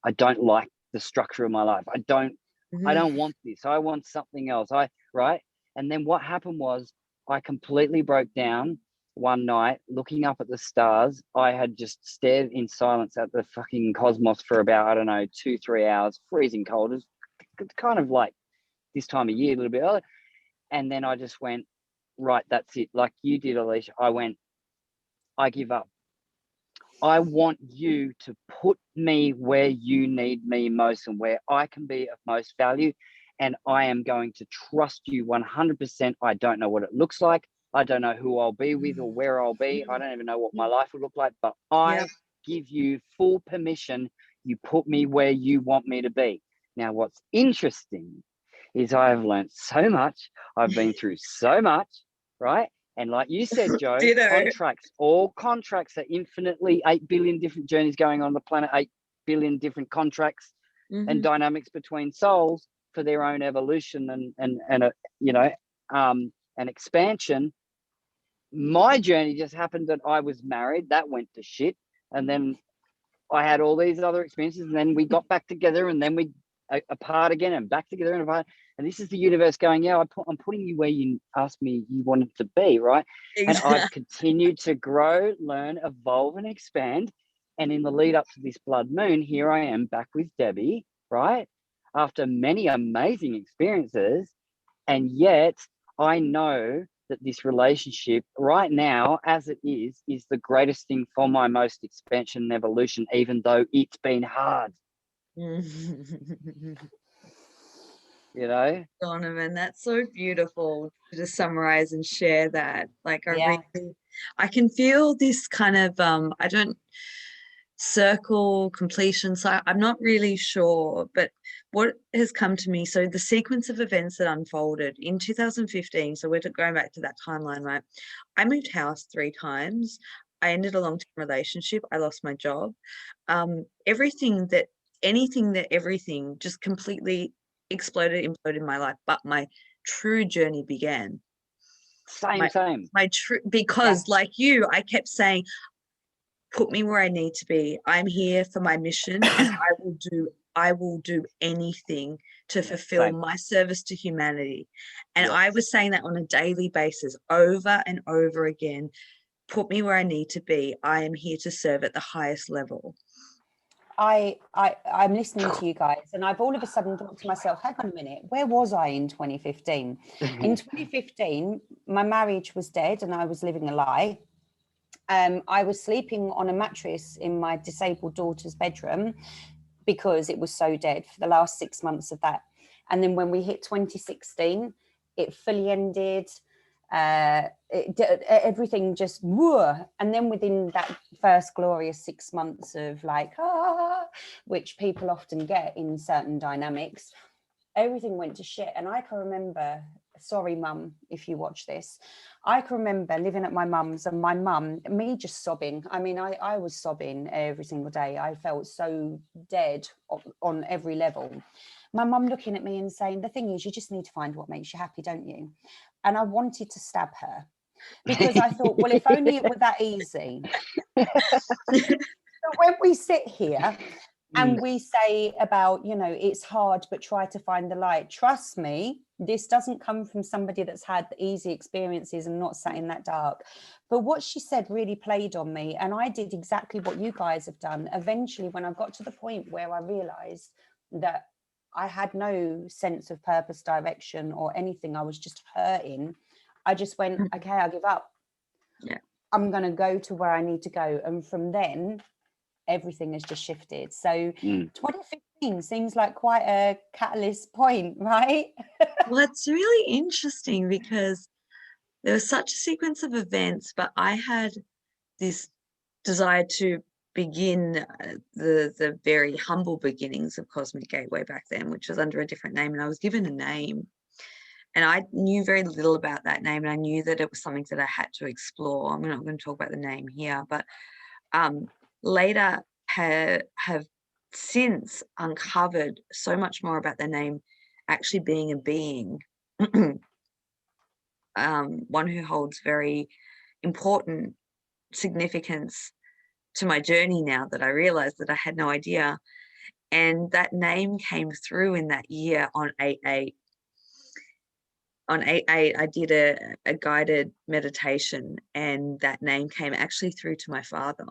I don't like the structure of my life. I don't want this. I want something else. Right. And then what happened was I completely broke down one night looking up at the stars. I had just stared in silence at the fucking cosmos for about, 2-3 hours, freezing cold. It's kind of like this time of year, a little bit earlier. And then I just went, right, that's it. Like you did, Alisha. I went, I give up. I want you to put me where you need me most and where I can be of most value. And I am going to trust you 100%. I don't know what it looks like. I don't know who I'll be with or where I'll be. I don't even know what my life will look like, but I give you full permission. You put me where you want me to be. Now, what's interesting is I have learned so much. I've been through so much, right? And like you said, Joe, all contracts are infinitely 8 billion different journeys going on the planet, 8 billion different contracts and dynamics between souls for their own evolution and and expansion. My journey just happened that I was married. That went to shit. And then I had all these other experiences, and then we got back together, and then we apart again and back together and apart. And this is the universe going, yeah, I'm putting you where you asked me you wanted to be, right? Exactly. And I've continued to grow, learn, evolve, and expand. And in the lead up to this blood moon, here I am back with Debbie, right? After many amazing experiences. And yet I know that this relationship right now, as it is the greatest thing for my most expansion and evolution, even though it's been hard. You know, Donovan, that's so beautiful to just summarize and share that. Like, I can feel this kind of I don't circle completion, so I'm not really sure, but what has come to me, so the sequence of events that unfolded in 2015, so we're going back to that timeline, right? I moved house 3 times. I ended a long-term relationship. I lost my job. Everything just completely exploded, imploded in my life, but my true journey began. Because like you, I kept saying, put me where I need to be. I'm here for my mission, and I will do anything to fulfill my service to humanity. And I was saying that on a daily basis, over and over again. Put me where I need to be. I am here to serve at the highest level. I'm listening to you guys, and I've all of a sudden thought to myself, hang on a minute, where was I in 2015? In 2015, my marriage was dead and I was living a lie. I was sleeping on a mattress in my disabled daughter's bedroom because it was so dead for the last 6 months of that. And then when we hit 2016, it fully ended. Everything just and then within that first glorious 6 months of like which people often get in certain dynamics, everything went to shit. And I can remember, sorry mum if you watch this, I can remember living at my mum's, and my mum, me just sobbing. I mean, I was sobbing every single day. I felt so dead on every level. My mum looking at me and saying, the thing is, you just need to find what makes you happy, don't you? And I wanted to stab her, because I thought, well, if only it were that easy. So when we sit here and we say about, you know, it's hard, but try to find the light. Trust me, this doesn't come from somebody that's had easy experiences and not sat in that dark. But what she said really played on me. And I did exactly what you guys have done. Eventually, when I got to the point where I realized that I had no sense of purpose, direction, or anything, I was just hurting, I just went, okay, I give up. Yeah, I'm going to go to where I need to go. And from then, everything has just shifted. So 2015 seems like quite a catalyst point, right? Well, it's really interesting because there was such a sequence of events, but I had this desire to begin the very humble beginnings of Cosmic Gateway back then, which was under a different name, and I was given a name. And I knew very little about that name, and I knew that it was something that I had to explore. I'm not going to talk about the name here, but later have since uncovered so much more about the name actually being a being, one who holds very important significance to my journey now, that I realized that I had no idea. And that name came through in that year on 8/8. On 8/8, I did a guided meditation, and that name came actually through to my father.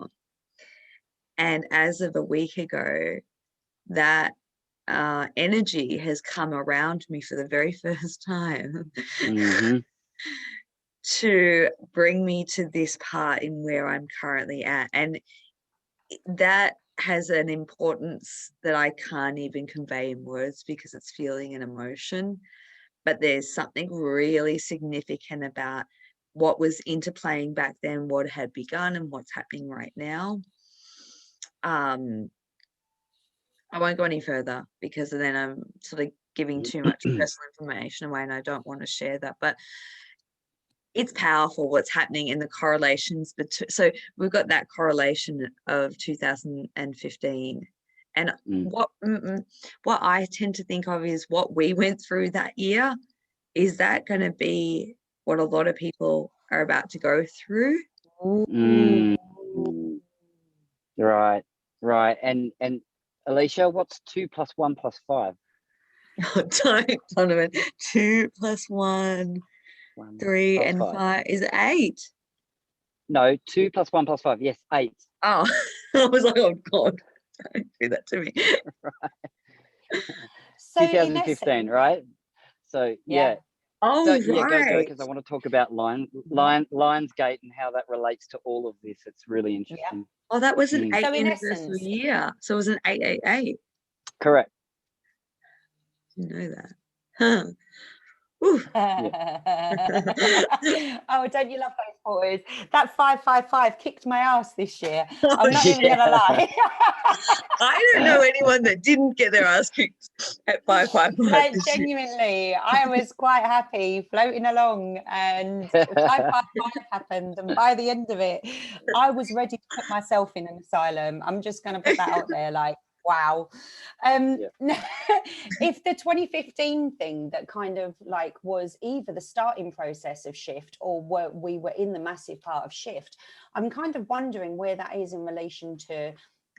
And as of a week ago, that energy has come around me for the very first time to bring me to this part in where I'm currently at. And that has an importance that I can't even convey in words, because it's feeling and emotion. But there's something really significant about what was interplaying back then, what had begun, and what's happening right now. I won't go any further, because then I'm sort of giving too much personal information away, and I don't want to share that. But it's powerful what's happening in the correlations. So we've got that correlation of 2015. And what I tend to think of is what we went through that year. Is that going to be what a lot of people are about to go through. Right. And Alisha, what's 2 + 1 + 5? Don't, Donovan. 2 + 1, 3 and 5 is 8. No, 2 + 1 + 5. Yes, 8. Oh, I was like, oh God, don't do that to me. Right. So 2015, right? So yeah. Oh, So, yeah, right. go, because I want to talk about Lionsgate and how that relates to all of this. It's really interesting. Oh, that was an 8th So in anniversary essence, year. So it was an 888. Correct. You know that. Huh. Oh, don't you love those boys? That 555 kicked my ass this year. I'm not even gonna lie. I don't know anyone that didn't get their ass kicked at 555. Like, genuinely, I was quite happy floating along, and 555 happened, and by the end of it, I was ready to put myself in an asylum. I'm just going to put that out there, like, wow. If the 2015 thing that kind of like was either the starting process of shift, or we were in the massive part of shift, I'm kind of wondering where that is in relation to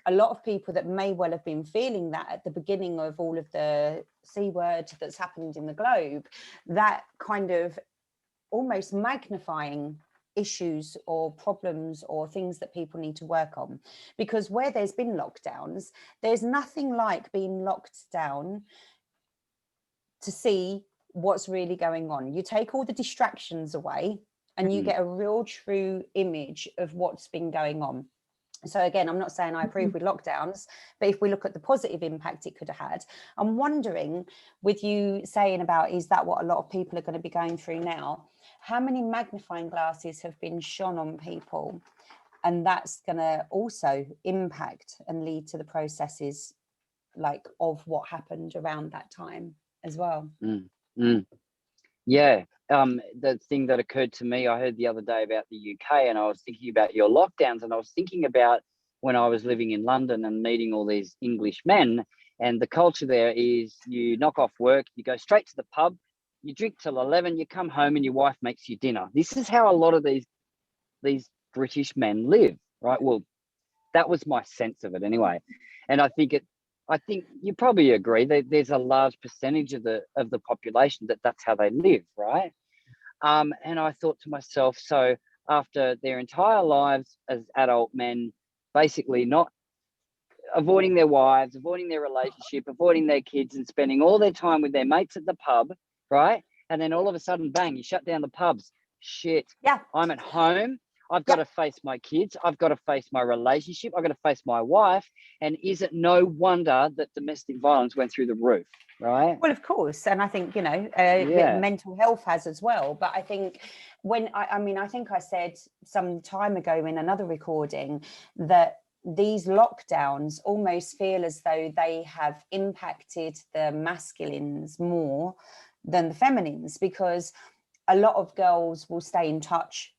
a lot of people that may well have been feeling that at the beginning of all of the C word that's happened in the globe, that kind of almost magnifying issues or problems or things that people need to work on. Because where there's been lockdowns, there's nothing like being locked down to see what's really going on. You take all the distractions away and you get a real true image of what's been going on. So again, I'm not saying I approve with lockdowns, but if we look at the positive impact it could have had, I'm wondering, with you saying about, is that what a lot of people are going to be going through now? How many magnifying glasses have been shone on people? And that's going to also impact and lead to the processes like of what happened around that time as well. Yeah. The thing that occurred to me, I heard the other day about the UK, and I was thinking about your lockdowns, and I was thinking about when I was living in London and meeting all these English men, and the culture there is you knock off work, you go straight to the pub, you drink till 11, you come home and your wife makes you dinner. This is how a lot of these British men live, right? Well, that was my sense of it anyway. And I think you probably agree that there's a large percentage of the population that's how they live, right? And I thought to myself, so after their entire lives as adult men, basically not avoiding their wives, avoiding their relationship, avoiding their kids, and spending all their time with their mates at the pub, right? And then all of a sudden, bang, you shut down the pubs. Shit. Yeah. I'm at home. I've got to face my kids. I've got to face my relationship. I've got to face my wife. And is it no wonder that domestic violence went through the roof, right? Well, of course. And I think, mental health has as well. But I think I think I said some time ago in another recording that these lockdowns almost feel as though they have impacted the masculines more than the feminines, because a lot of girls will stay in touch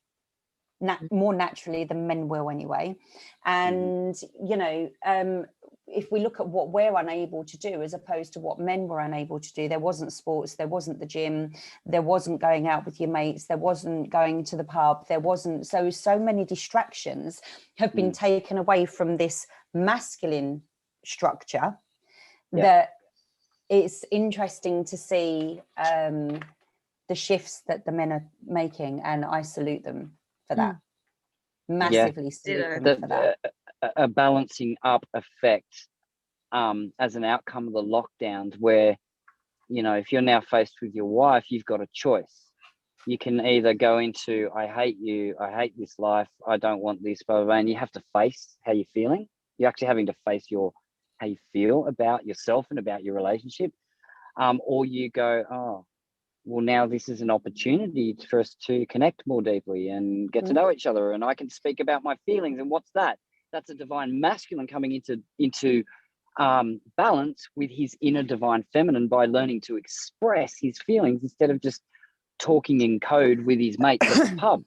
more naturally than men will anyway. And if we look at what we're unable to do as opposed to what men were unable to do, there wasn't sports, there wasn't the gym, there wasn't going out with your mates, there wasn't going to the pub, there wasn't, so many distractions have been taken away from this masculine structure that it's interesting to see the shifts that the men are making, and I salute them for that. Massively salute them for that. A balancing up effect as an outcome of the lockdowns, where if you're now faced with your wife, you've got a choice. You can either go into, I hate you, I hate this life, I don't want this, blah, blah, blah, and you have to face how you're feeling. You're actually having to face how you feel about yourself and about your relationship. Or you go, oh, well, now this is an opportunity for us to connect more deeply and get to know each other, and I can speak about my feelings. And what's that? That's a divine masculine coming into balance with his inner divine feminine by learning to express his feelings instead of just talking in code with his mates at the pub,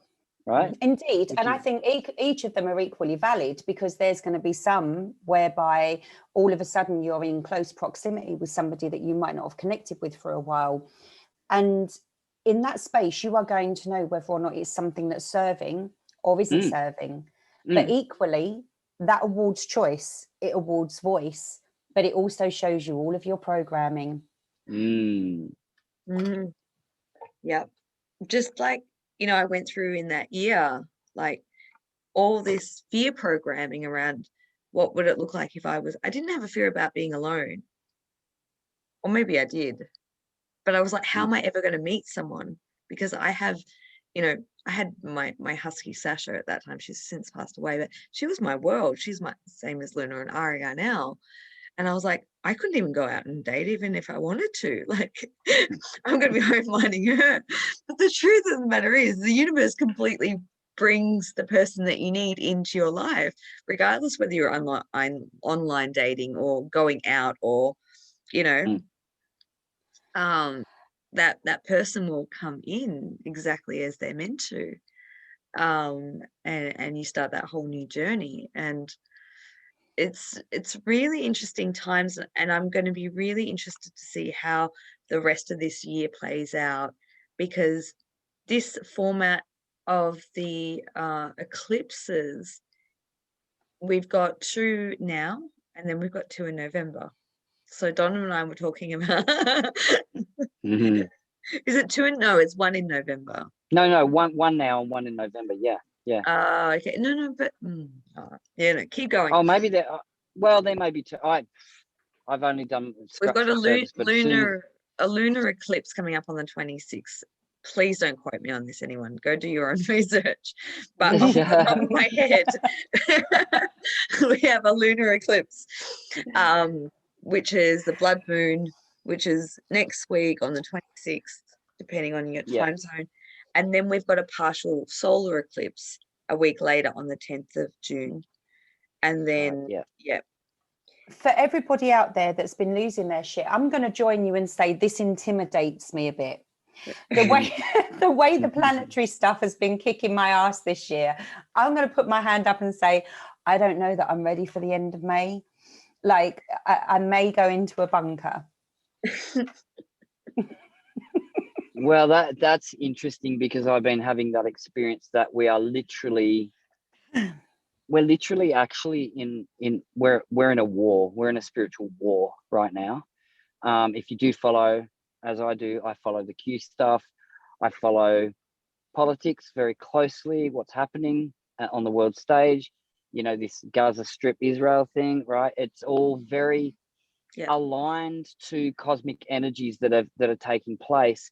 right? Indeed. And I think each of them are equally valid, because there's going to be some whereby all of a sudden you're in close proximity with somebody that you might not have connected with for a while. And in that space, you are going to know whether or not it's something that's serving or isn't serving. But equally, that awards choice, it awards voice, but it also shows you all of your programming. Yep. Just like, you know, I went through in that year, like all this fear programming around what would it look like if I didn't have a fear about being alone. Or maybe I did, but I was like, how am I ever going to meet someone? Because I have, you know, I had my husky Sasha at that time. She's since passed away, but she was my world. She's my same as Luna and Ari are now. And I was like, I couldn't even go out and date even if I wanted to. Like, I'm going to be home minding her. But the truth of the matter is the universe completely brings the person that you need into your life, regardless whether you're online dating or going out or, you know, that person will come in exactly as they're meant to. And you start that whole new journey. And it's really interesting times, and I'm going to be really interested to see how the rest of this year plays out, because this format of the eclipses, we've got 2 now, and then we've got 2 in November. So Donovan and I were talking about is it 2 no, it's 1 in November. No, one now and 1 in November. Yeah. Okay. No, but yeah, no, keep going. Oh, maybe there may be 2. I've only done. We've got a lunar eclipse coming up on the 26th. Please don't quote me on this, anyone. Go do your own research. But off the top of my head, we have a lunar eclipse, which is the blood moon, which is next week on the 26th, depending on your time zone. And then we've got a partial solar eclipse a week later on the 10th of June. And then, For everybody out there that's been losing their shit, I'm going to join you and say this intimidates me a bit. The way the planetary stuff has been kicking my ass this year, I'm going to put my hand up and say, I don't know that I'm ready for the end of May. Like, I may go into a bunker. Well, that's interesting, because I've been having that experience that we're literally actually we're in a war. We're in a spiritual war right now. If you do follow, as I do, I follow the Q stuff. I follow politics very closely, what's happening on the world stage. You know, this Gaza Strip Israel thing, right? It's all very aligned to cosmic energies that are taking place.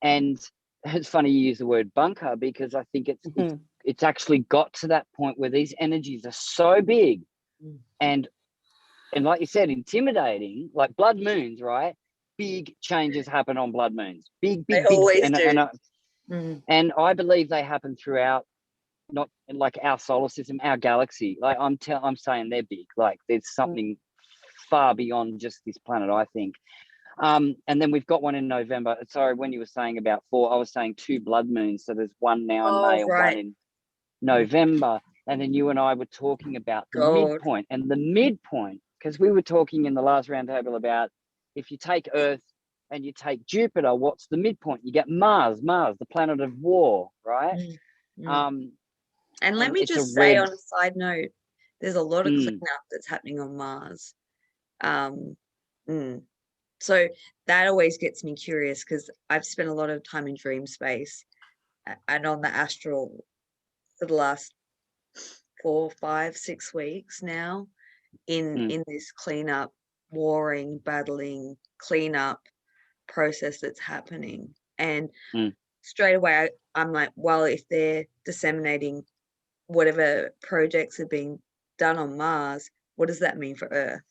And it's funny you use the word bunker, because I think it's actually got to that point where these energies are so big and like you said, intimidating, like blood moons, right? Big changes happen on blood moons. Big. They always do. And I believe they happen throughout, not like our solar system, our galaxy. Like I'm saying they're big. Like there's something far beyond just this planet, I think. And then we've got one in November. Sorry, when you were saying about 4, I was saying 2 blood moons. So there's one now in May and one in November. And then you and I were talking about the midpoint. And the midpoint, because we were talking in the last roundtable about if you take Earth and you take Jupiter, what's the midpoint? You get Mars, the planet of war, right? And let me just say on a side note, there's a lot of cleanup that's happening on Mars. So that always gets me curious, because I've spent a lot of time in dream space and on the astral for the last 4, 5, 6 weeks now in this cleanup, warring, battling, cleanup process that's happening. And straight away I'm like, well, if they're disseminating whatever projects are being done on Mars, what does that mean for Earth?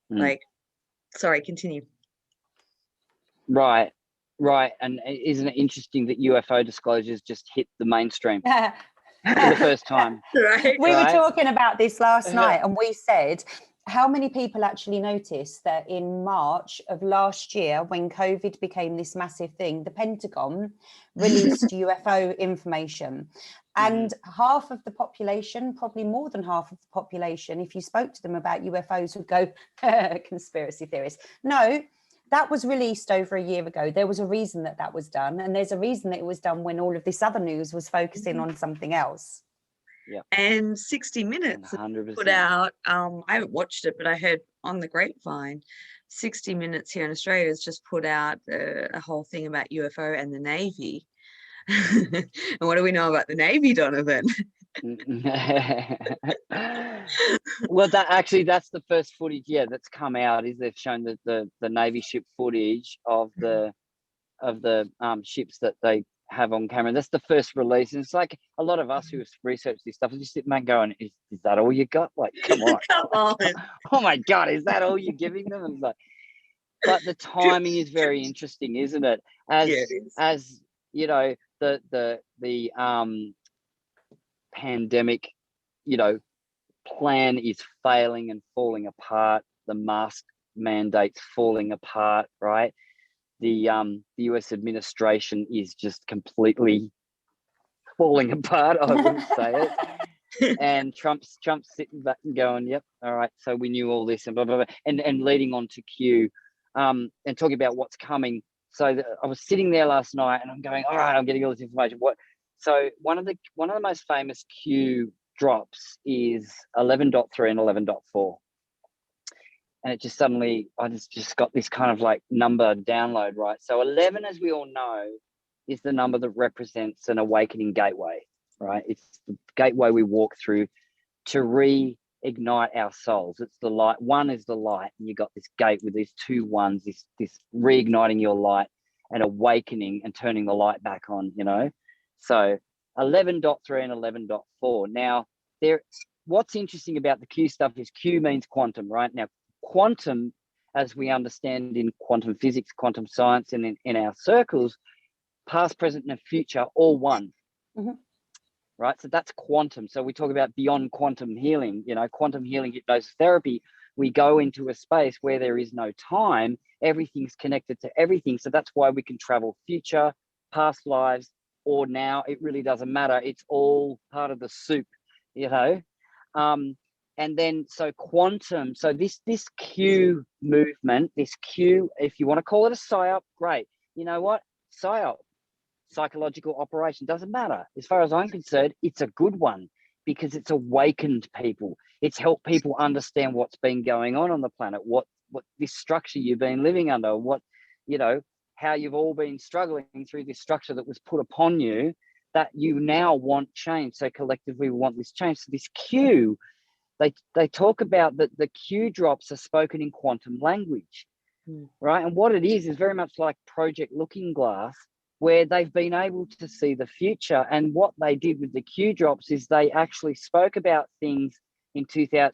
Like, sorry, continue. Right. And isn't it interesting that UFO disclosures just hit the mainstream for the first time? Right. We were talking about this last night, and we said, how many people actually noticed that in March of last year, when COVID became this massive thing, the Pentagon released UFO information, and half of the population, probably more than half of the population, if you spoke to them about UFOs, would go, conspiracy theorists. No, that was released over a year ago. There was a reason that that was done, and there's a reason that it was done when all of this other news was focusing on something else. Yeah. And 60 Minutes 100%. put out, I haven't watched it, but I heard on the grapevine, 60 Minutes here in Australia has just put out a whole thing about UFO and the Navy. And what do we know about the Navy, Donovan? Well, that's the first footage, that's come out, is they've shown the Navy ship footage of the ships that they have on camera. That's the first release, and it's like a lot of us who have researched this stuff just sit back going, is that all you got? Like, come on. Come on. Oh my God, is that all you're giving them? It's like, but the timing is very interesting, isn't it? As you know, the pandemic, plan is failing and falling apart. The mask mandate's falling apart, right? The US administration is just completely falling apart, I would say it. And Trump's sitting back and going, yep, all right, so we knew all this and blah, blah, blah. And leading on to Q, and talking about what's coming. So I was sitting there last night and I'm going, all right, I'm getting all this information. So one of the most famous Q drops is 11.3 and 11.4. And it just suddenly, I just got this kind of like number download, right? So 11, as we all know, is the number that represents an awakening gateway, right? It's the gateway we walk through to reignite our souls. It's the light. 1 is the light, and you got this gate with these 2 1s, this reigniting your light and awakening and turning the light back on, So 11.3 and 11.4. Now, what's interesting about the Q stuff is Q means quantum, right? Now, quantum, as we understand in quantum physics, quantum science, and in our circles, past, present, and future, all one. Mm-hmm. Right? So that's quantum. So we talk about beyond quantum healing, quantum healing, hypnosis therapy. We go into a space where there is no time. Everything's connected to everything. So that's why we can travel future, past lives, or now. It really doesn't matter. It's all part of the soup, And then, so quantum, so this Q movement, this Q, if you want to call it a PSYOP, great. You know what? PSYOP, psychological operation, doesn't matter. As far as I'm concerned, it's a good one because it's awakened people. It's helped people understand what's been going on the planet, what this structure you've been living under, how you've all been struggling through this structure that was put upon you that you now want change. So collectively we want this change. So this Q, they talk about that the Q drops are spoken in quantum language, right? And what it is very much like Project Looking Glass, where they've been able to see the future. And what they did with the Q drops is they actually spoke about things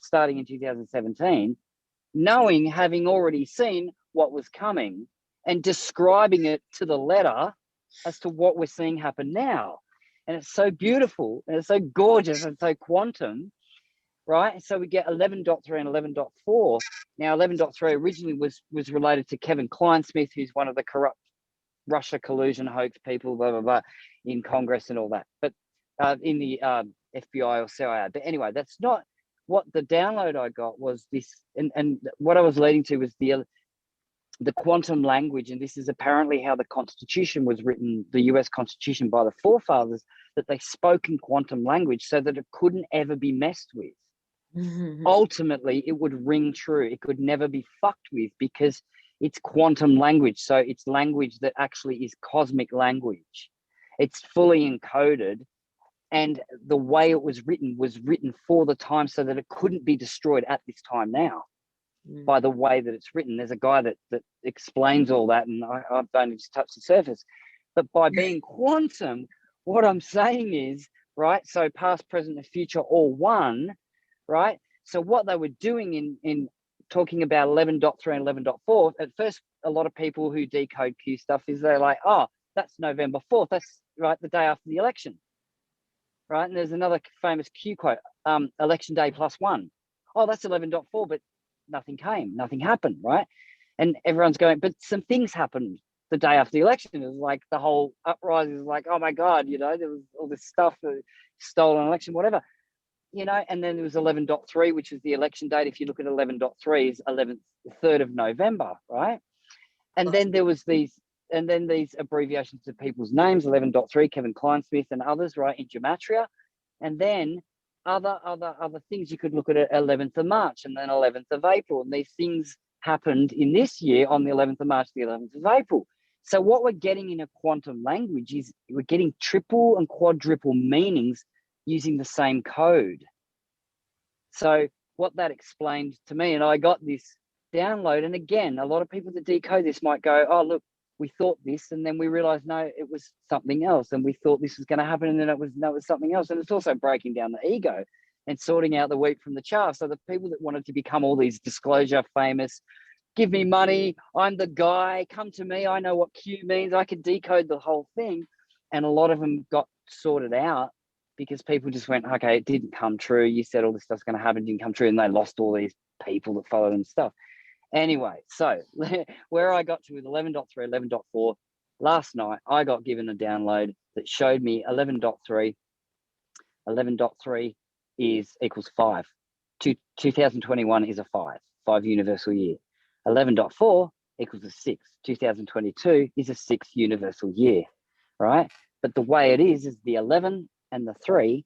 starting in 2017, having already seen what was coming and describing it to the letter as to what we're seeing happen now. And it's so beautiful and it's so gorgeous and so quantum. Right, so we get 11.3 and 11.4. Now, 11.3 originally was related to Kevin Kleinsmith, who's one of the corrupt Russia collusion hoax people, blah, blah, blah, in Congress and all that. But in the FBI or CIA. But anyway, that's not what the download I got was this. And what I was leading to was the quantum language. And this is apparently how the Constitution was written, the US Constitution by the forefathers, that they spoke in quantum language so that it couldn't ever be messed with. Ultimately, it would ring true. It could never be fucked with because it's quantum language. So it's language that actually is cosmic language. It's fully encoded. And the way it was written for the time so that it couldn't be destroyed at this time now by the way that it's written. There's a guy that explains all that, and I've only just touched the surface. But by being quantum, what I'm saying is, right, so past, present, and future all one, right? So what they were doing in talking about 11.3 and 11.4, at first, a lot of people who decode Q stuff is they're like, oh, that's November 4th. That's right, the day after the election, right? And there's another famous Q quote, election day +1. Oh, that's 11.4, but nothing happened, right? And everyone's going, but some things happened the day after the election. It was like the whole uprising is like, oh my God, there was all this stuff, stolen election, whatever. And then there was 11.3, which is the election date. If you look at 11.3, is 3rd of November, right? And then there was these abbreviations of people's names, 11.3, Kevin Kleinsmith and others, right, in gematria. And then other things you could look at 11th of March and then 11th of April. And these things happened in this year on the 11th of March, the 11th of April. So what we're getting in a quantum language is we're getting triple and quadruple meanings using the same code. So what that explained to me, and I got this download, and again, a lot of people that decode this might go, oh, look, we thought this, and then we realized, no, it was something else, and we thought this was going to happen, and then it was something else. And it's also breaking down the ego and sorting out the wheat from the chaff. So the people that wanted to become all these disclosure famous, give me money, I'm the guy, come to me, I know what Q means, I can decode the whole thing. And a lot of them got sorted out because people just went, okay, it didn't come true. You said all this stuff's going to happen, didn't come true. And they lost all these people that followed and stuff. Anyway, so where I got to with 11.3, 11.4, last night, I got given a download that showed me 11.3. 11.3 equals 5. 2021 is a 5 universal year. 11.4 equals a 6. 2022 is a 6 universal year, right? But the way it is the 11 and the 3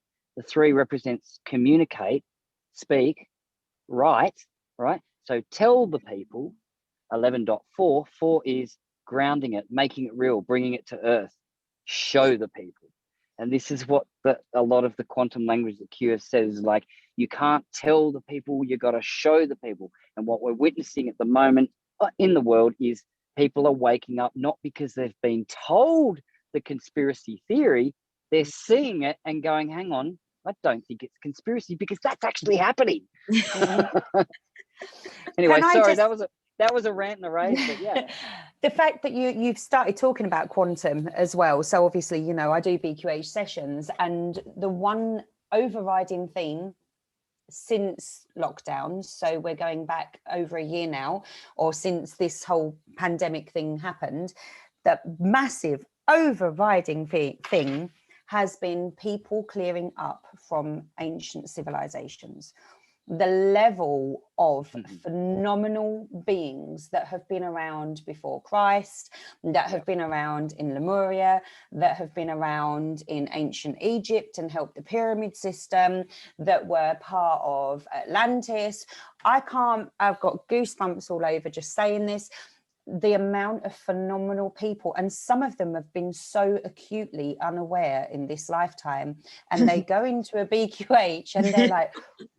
represents communicate, speak, write, right? So tell the people. 11.4, 4 is grounding it, making it real, bringing it to earth, show the people. And this is what a lot of the quantum language that QS says, like, you can't tell the people, you got to show the people. And what we're witnessing at the moment in the world is people are waking up, not because they've been told the conspiracy theory, they're seeing it and going, hang on, I don't think it's conspiracy because that's actually happening. Anyway, sorry, that was a rant and a rave, but yeah. The fact that you've started talking about quantum as well. So obviously, you know, I do BQH sessions, and the one overriding theme since lockdown, so we're going back over a year now, or since this whole pandemic thing happened, that massive overriding thing has been people clearing up from ancient civilizations. The level of phenomenal beings that have been around before Christ, that have been around in Lemuria, that have been around in ancient Egypt and helped the pyramid system, that were part of Atlantis. I've got goosebumps all over just saying this. The amount of phenomenal people, and some of them have been so acutely unaware in this lifetime, and they go into a BQH and they're like,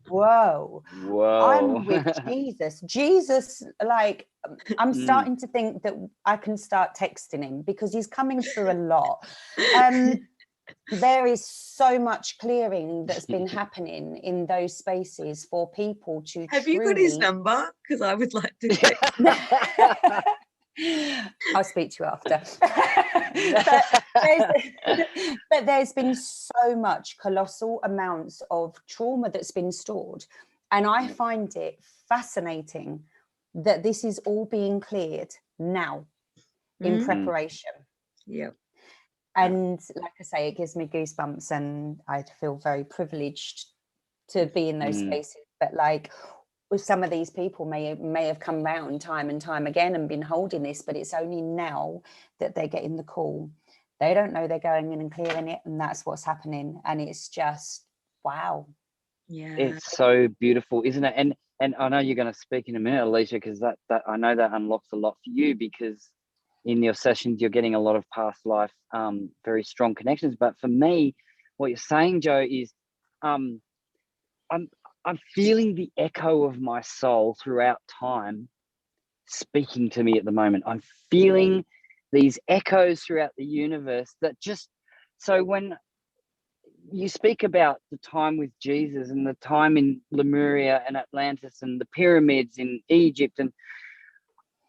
whoa, I'm with Jesus, like, I'm starting to think that I can start texting him because he's coming through a lot. There is so much clearing that's been happening in those spaces for people to Have you got his number? Because I would like to text. I'll speak to you after. but there's been so much colossal amounts of trauma that's been stored, and I find it fascinating that this is all being cleared now in preparation. Yep. And like I say, it gives me goosebumps, and I feel very privileged to be in those spaces. But like, with some of these people may have come round time and time again and been holding this, but it's only now that they're getting the call. They don't know they're going in and clearing it, and that's what's happening. And it's just, wow. Yeah, it's so beautiful, isn't it? And I know you're going to speak in a minute, Alisha, because that I know that unlocks a lot for you, because in your sessions you're getting a lot of past life very strong connections. But for me, what you're saying, Joe, is I'm feeling the echo of my soul throughout time speaking to me at the moment. I'm feeling these echoes throughout the universe that just, so when you speak about the time with Jesus and the time in Lemuria and Atlantis and the pyramids in Egypt, and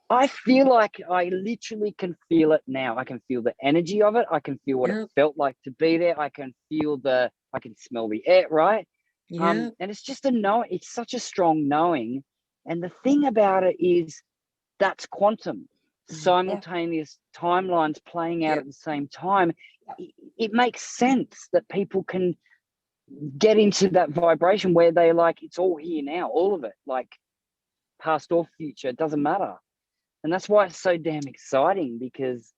I feel like I literally can feel it now. I can feel the energy of it. I can feel what it felt like to be there. I can feel I can smell the air, right? And it's just it's such a strong knowing. And the thing about it is that's quantum, simultaneous timelines playing out at the same time. It makes sense that people can get into that vibration where they're like, it's all here now, all of it, like past or future, it doesn't matter. And that's why it's so damn exciting, because,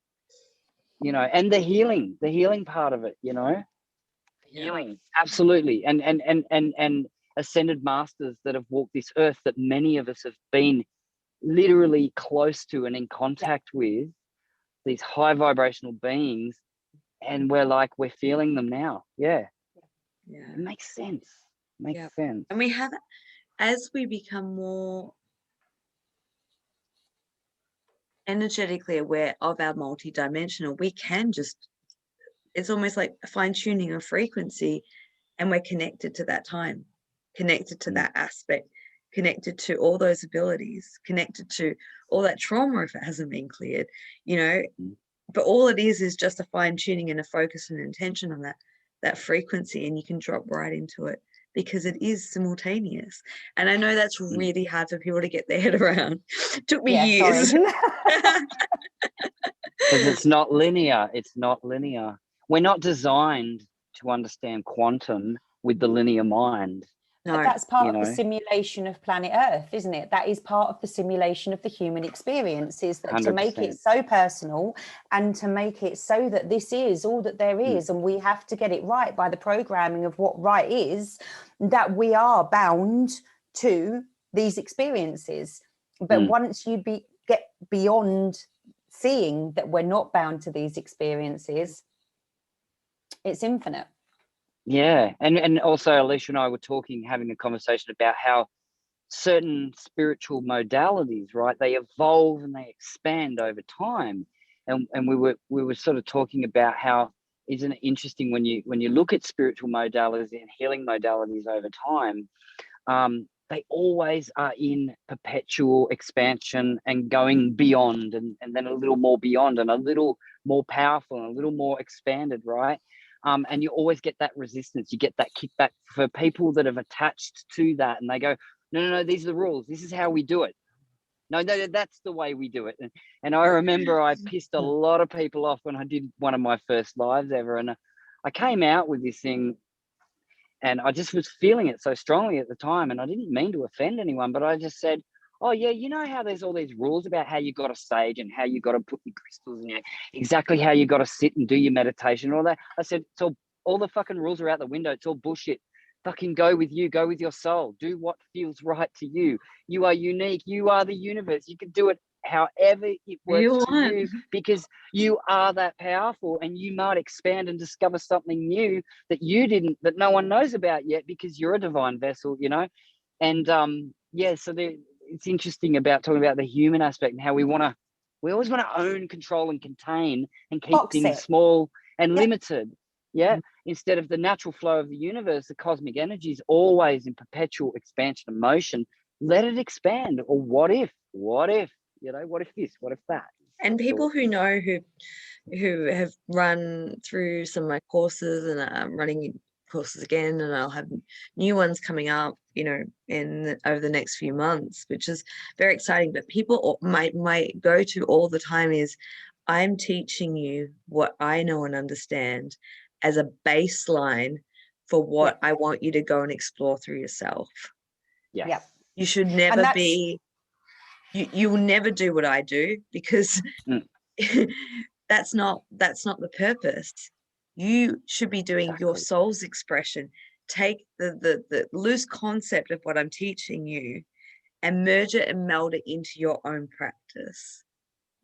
you know, and the healing part of it, you know, healing, absolutely. And ascended masters that have walked this earth, that many of us have been literally close to and in contact with, these high vibrational beings, and we're feeling them now. It makes sense. Sense. And we have, as we become more energetically aware of our multidimensional, we can just, it's almost like fine-tuning a frequency, and we're connected to that time, connected to that aspect, connected to all those abilities, connected to all that trauma if it hasn't been cleared, you know. But all it is just a fine-tuning and a focus and intention on that frequency, and you can drop right into it, because it is simultaneous. And I know that's really hard for people to get their head around. It took me years. Because it's not linear. We're not designed to understand quantum with the linear mind. No, but that's part of the simulation of planet Earth, isn't it? That is part of the simulation of the human experience, is that 100%. To make it so personal, and to make it so that this is all that there is, and we have to get it right by the programming of what right is, that we are bound to these experiences. But once you get beyond seeing that we're not bound to these experiences, it's infinite. Yeah, and also Alisha and I were having a conversation about how certain spiritual modalities, right, they evolve and they expand over time, and we were sort of talking about how, isn't it interesting when you look at spiritual modalities and healing modalities over time, they always are in perpetual expansion and going beyond, and then a little more beyond, and a little more powerful and a little more expanded, right? And you always get that resistance, you get that kickback for people that have attached to that, and they go, no, these are the rules, this is how we do it. No, that's the way we do it. And I remember I pissed a lot of people off when I did one of my first lives ever, and I came out with this thing, and I just was feeling it so strongly at the time, and I didn't mean to offend anyone, but I just said, oh yeah, you know how there's all these rules about how you got to sage and how you got to put your crystals in, exactly how you got to sit and do your meditation and all that. I said, it's all the fucking rules are out the window. It's all bullshit. Fucking go with your soul. Do what feels right to you. You are unique. You are the universe. You can do it however it works to you, because you are that powerful, and you might expand and discover something new that that no one knows about yet, because you're a divine vessel, you know. And so it's interesting about talking about the human aspect, and how we always want to own, control, and contain, and keep things small and limited. Instead of the natural flow of the universe, the cosmic energy is always in perpetual expansion and motion. Let it expand. Or what if, you know, what if this, what if that? And people who know, who have run through some of my courses, and I'm running courses again, and I'll have new ones coming up, you know, over the next few months, which is very exciting. But people, my go-to all the time is, I'm teaching you what I know and understand as a baseline for what I want you to go and explore through yourself. You should never be, you will never do what I do, because that's not the purpose. You should be doing your soul's expression. Take the loose concept of what I'm teaching you and merge it and meld it into your own practice.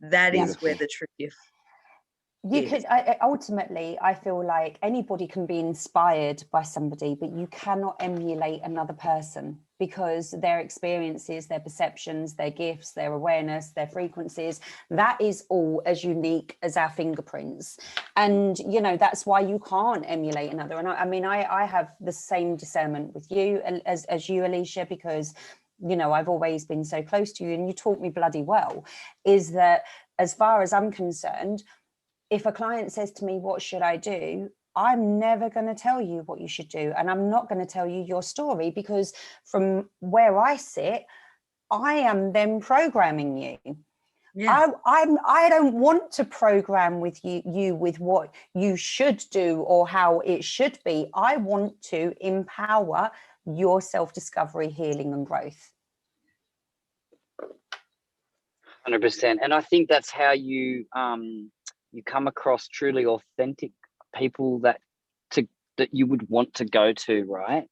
That is where the true gift is. Ultimately, I feel like anybody can be inspired by somebody, but you cannot emulate another person, because their experiences, their perceptions, their gifts, their awareness, their frequencies, that is all as unique as our fingerprints. And, you know, that's why you can't emulate another. And I mean, I have the same discernment with you as you, Alisha, because, you know, I've always been so close to you, and you taught me bloody well, is that as far as I'm concerned, if a client says to me, what should I do? I'm never going to tell you what you should do. And I'm not going to tell you your story, because from where I sit, I am then programming you. I don't want to program with you with what you should do or how it should be. I want to empower your self-discovery, healing, and growth. 100%. And I think that's how you you come across truly authentic people that you would want to go to, right?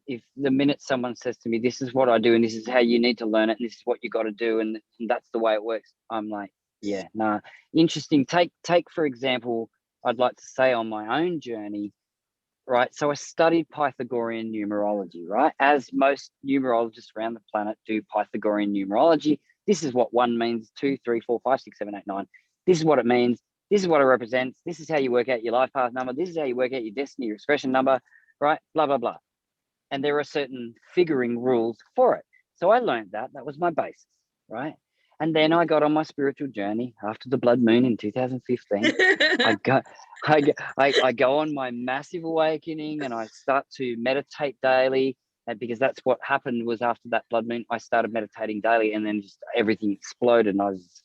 If the minute someone says to me, this is what I do and this is how you need to learn it and this is what you got to do and that's the way it works, I'm like, yeah, nah. Interesting. Take for example, I'd like to say on my own journey, right? So I studied Pythagorean numerology, right? As most numerologists around the planet do Pythagorean numerology. This is what 1 means, 2, 3, 4, 5, 6, 7, 8, 9. This is what it means. This is what it represents. This is how you work out your life path number. This is how you work out your destiny, your expression number, right? Blah, blah, blah. And there are certain figuring rules for it. So I learned that. That was my basis, right? And then I got on my spiritual journey after the blood moon in 2015. I go on my massive awakening and I start to meditate daily. And because that's what happened was after that blood moon, I started meditating daily and then just everything exploded. And I was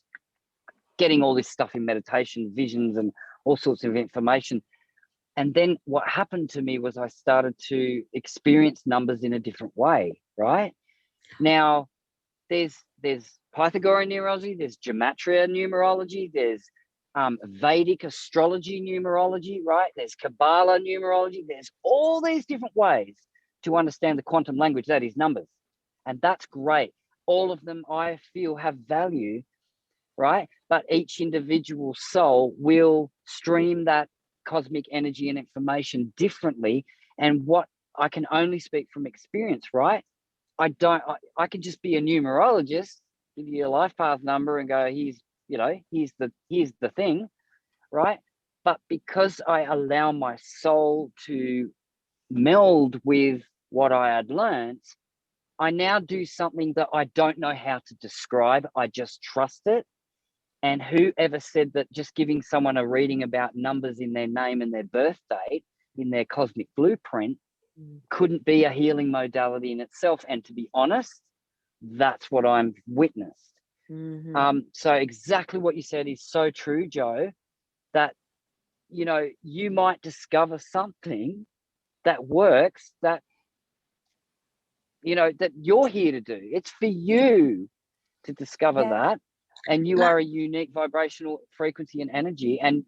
getting all this stuff in meditation, visions and all sorts of information. And then what happened to me was I started to experience numbers in a different way, right? Now, there's Pythagorean numerology, there's gematria numerology, there's Vedic astrology numerology, right? There's Kabbalah numerology. There's all these different ways to understand the quantum language that is numbers. And that's great. All of them, I feel, have value, right? But each individual soul will stream that cosmic energy and information differently. And what I can only speak from experience, right? I can just be a numerologist, give you a life path number and go, here's the thing, right? But because I allow my soul to meld with what I had learned, I now do something that I don't know how to describe. I just trust it. And whoever said that just giving someone a reading about numbers in their name and their birth date in their cosmic blueprint couldn't be a healing modality in itself. And to be honest, that's what I'm witnessed. So exactly what you said is so true, Joe, that, you might discover something that works that you're here to do. It's for you to discover that. And you are a unique vibrational frequency and energy. And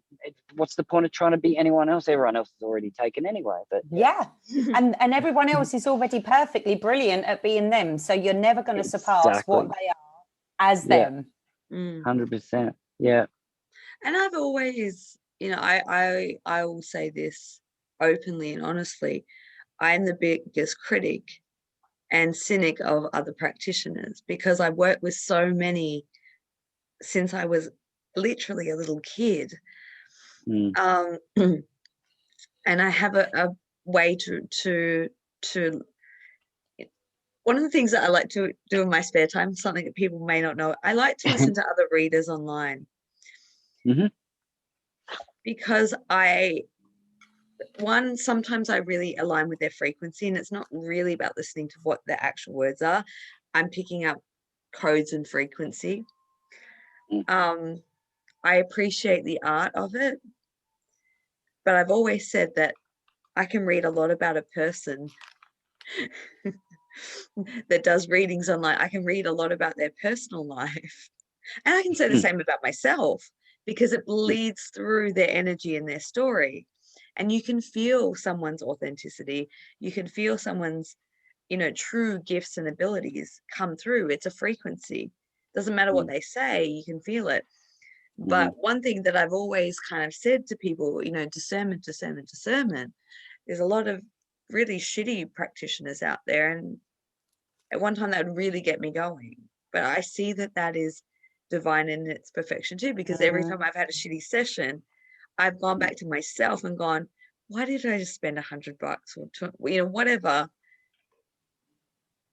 what's the point of trying to be anyone else? Everyone else is already taken anyway. But and everyone else is already perfectly brilliant at being them. So you're never going to surpass what they are as them. 100%. Yeah. And I've always, I will say this openly and honestly, I'm the biggest critic and cynic of other practitioners because I've worked with so many since I was literally a little kid. And I have a way to one of the things that I like to do in my spare time, something that people may not know, I like to listen to other readers online. Because sometimes I really align with their frequency, and it's not really about listening to what the actual words are. I'm picking up codes and frequency. I appreciate the art of it, but I've always said that I can read a lot about a person that does readings online. I can read a lot about their personal life, and I can say the same about myself because it bleeds through their energy and their story. And you can feel someone's authenticity. You can feel someone's, true gifts and abilities come through. It's a frequency. Doesn't matter what they say, you can feel it. But one thing that I've always kind of said to people, discernment. There's a lot of really shitty practitioners out there. And at one time that would really get me going. But I see that is divine in its perfection too, because every time I've had a shitty session, I've gone back to myself and gone, why did I just spend $100 or whatever?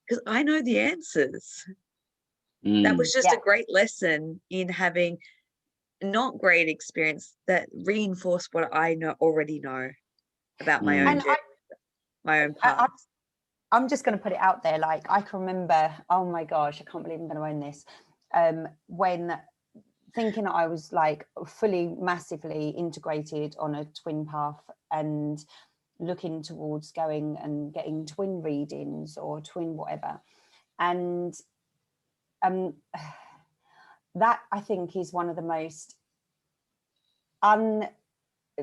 Because I know the answers. That was just a great lesson in having not great experience that reinforced what I already know about my own journey, my own path. I'm just going to put it out there. Like, I can remember, oh my gosh, I can't believe I'm going to own this. When thinking I was like fully massively integrated on a twin path and looking towards going and getting twin readings or twin whatever. And that I think is one of the most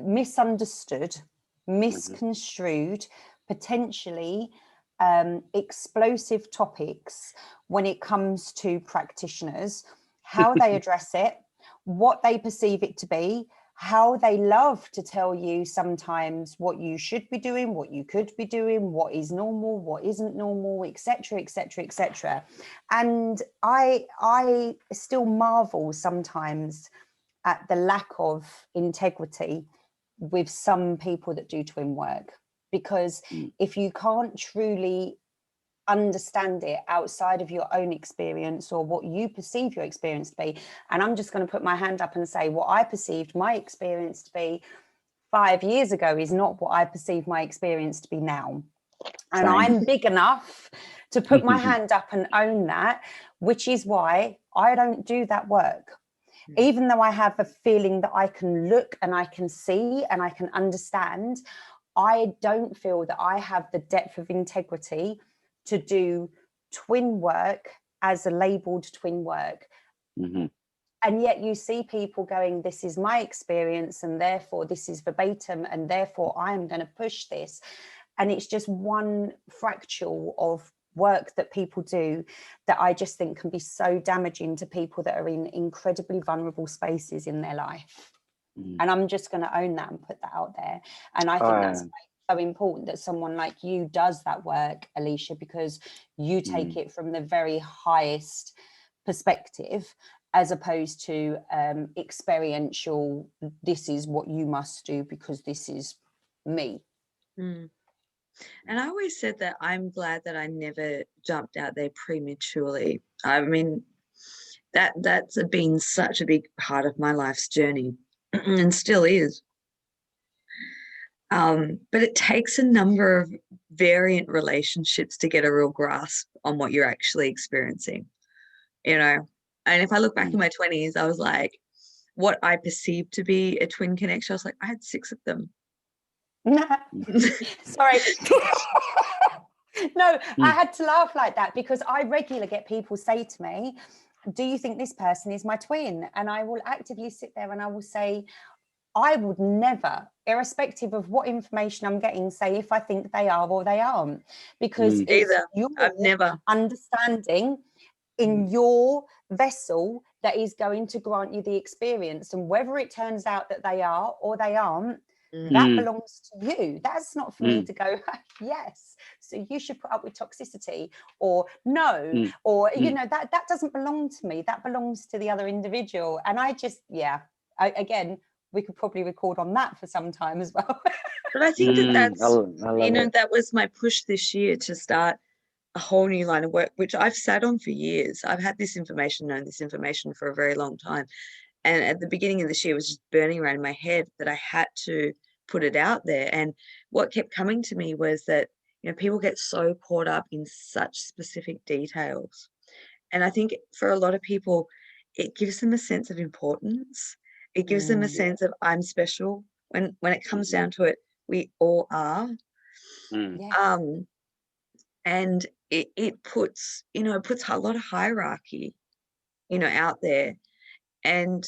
misunderstood, misconstrued, potentially explosive topics when it comes to practitioners, how they address it, what they perceive it to be, how they love to tell you sometimes what you should be doing, what you could be doing, what is normal, what isn't normal, etc., etc., etc. And I still marvel sometimes at the lack of integrity with some people that do twin work, because if you can't truly understand it outside of your own experience or what you perceive your experience to be, and I'm just going to put my hand up and say what I perceived my experience to be 5 years ago is not what I perceive my experience to be now. And I'm big enough to put my hand up and own that, which is why I don't do that work. Even though I have a feeling that I can look and I can see and I can understand, I don't feel that I have the depth of integrity to do twin work as a labeled twin work. And yet you see people going, this is my experience and therefore this is verbatim and therefore I am going to push this. And it's just one fractal of work that people do that I just think can be so damaging to people that are in incredibly vulnerable spaces in their life. And I'm just going to own that and put that out there. And I think that's so important that someone like you does that work, Alisha, because you take it from the very highest perspective as opposed to experiential, this is what you must do because this is me. And I always said that I'm glad that I never jumped out there prematurely. I mean, that's been such a big part of my life's journey and still is. But it takes a number of variant relationships to get a real grasp on what you're actually experiencing, you know. And if I look back in my 20s, I was like, what I perceived to be a twin connection, I was like, I had 6 of them. Sorry. No, I had to laugh like that because I regularly get people say to me, do you think this person is my twin? And I will actively sit there and I will say, I would never, irrespective of what information I'm getting, say if I think they are or they aren't, because it's your understanding in your vessel that is going to grant you the experience. And whether it turns out that they are or they aren't, that belongs to you. That's not for me to go, yes, so you should put up with toxicity or no, or, you know, that doesn't belong to me. That belongs to the other individual. And I just, again, we could probably record on that for some time as well. But I think that's, you know, that was my push this year to start a whole new line of work, which I've sat on for years. I've had this information, known this information for a very long time. And at the beginning of this year, it was just burning around in my head that I had to put it out there. And what kept coming to me was that, you know, people get so caught up in such specific details. And I think for a lot of people, it gives them a sense of importance. It gives them a sense of I'm special. When it comes down to it, we all are. And it puts, you know, it puts a lot of hierarchy, you know, out there. And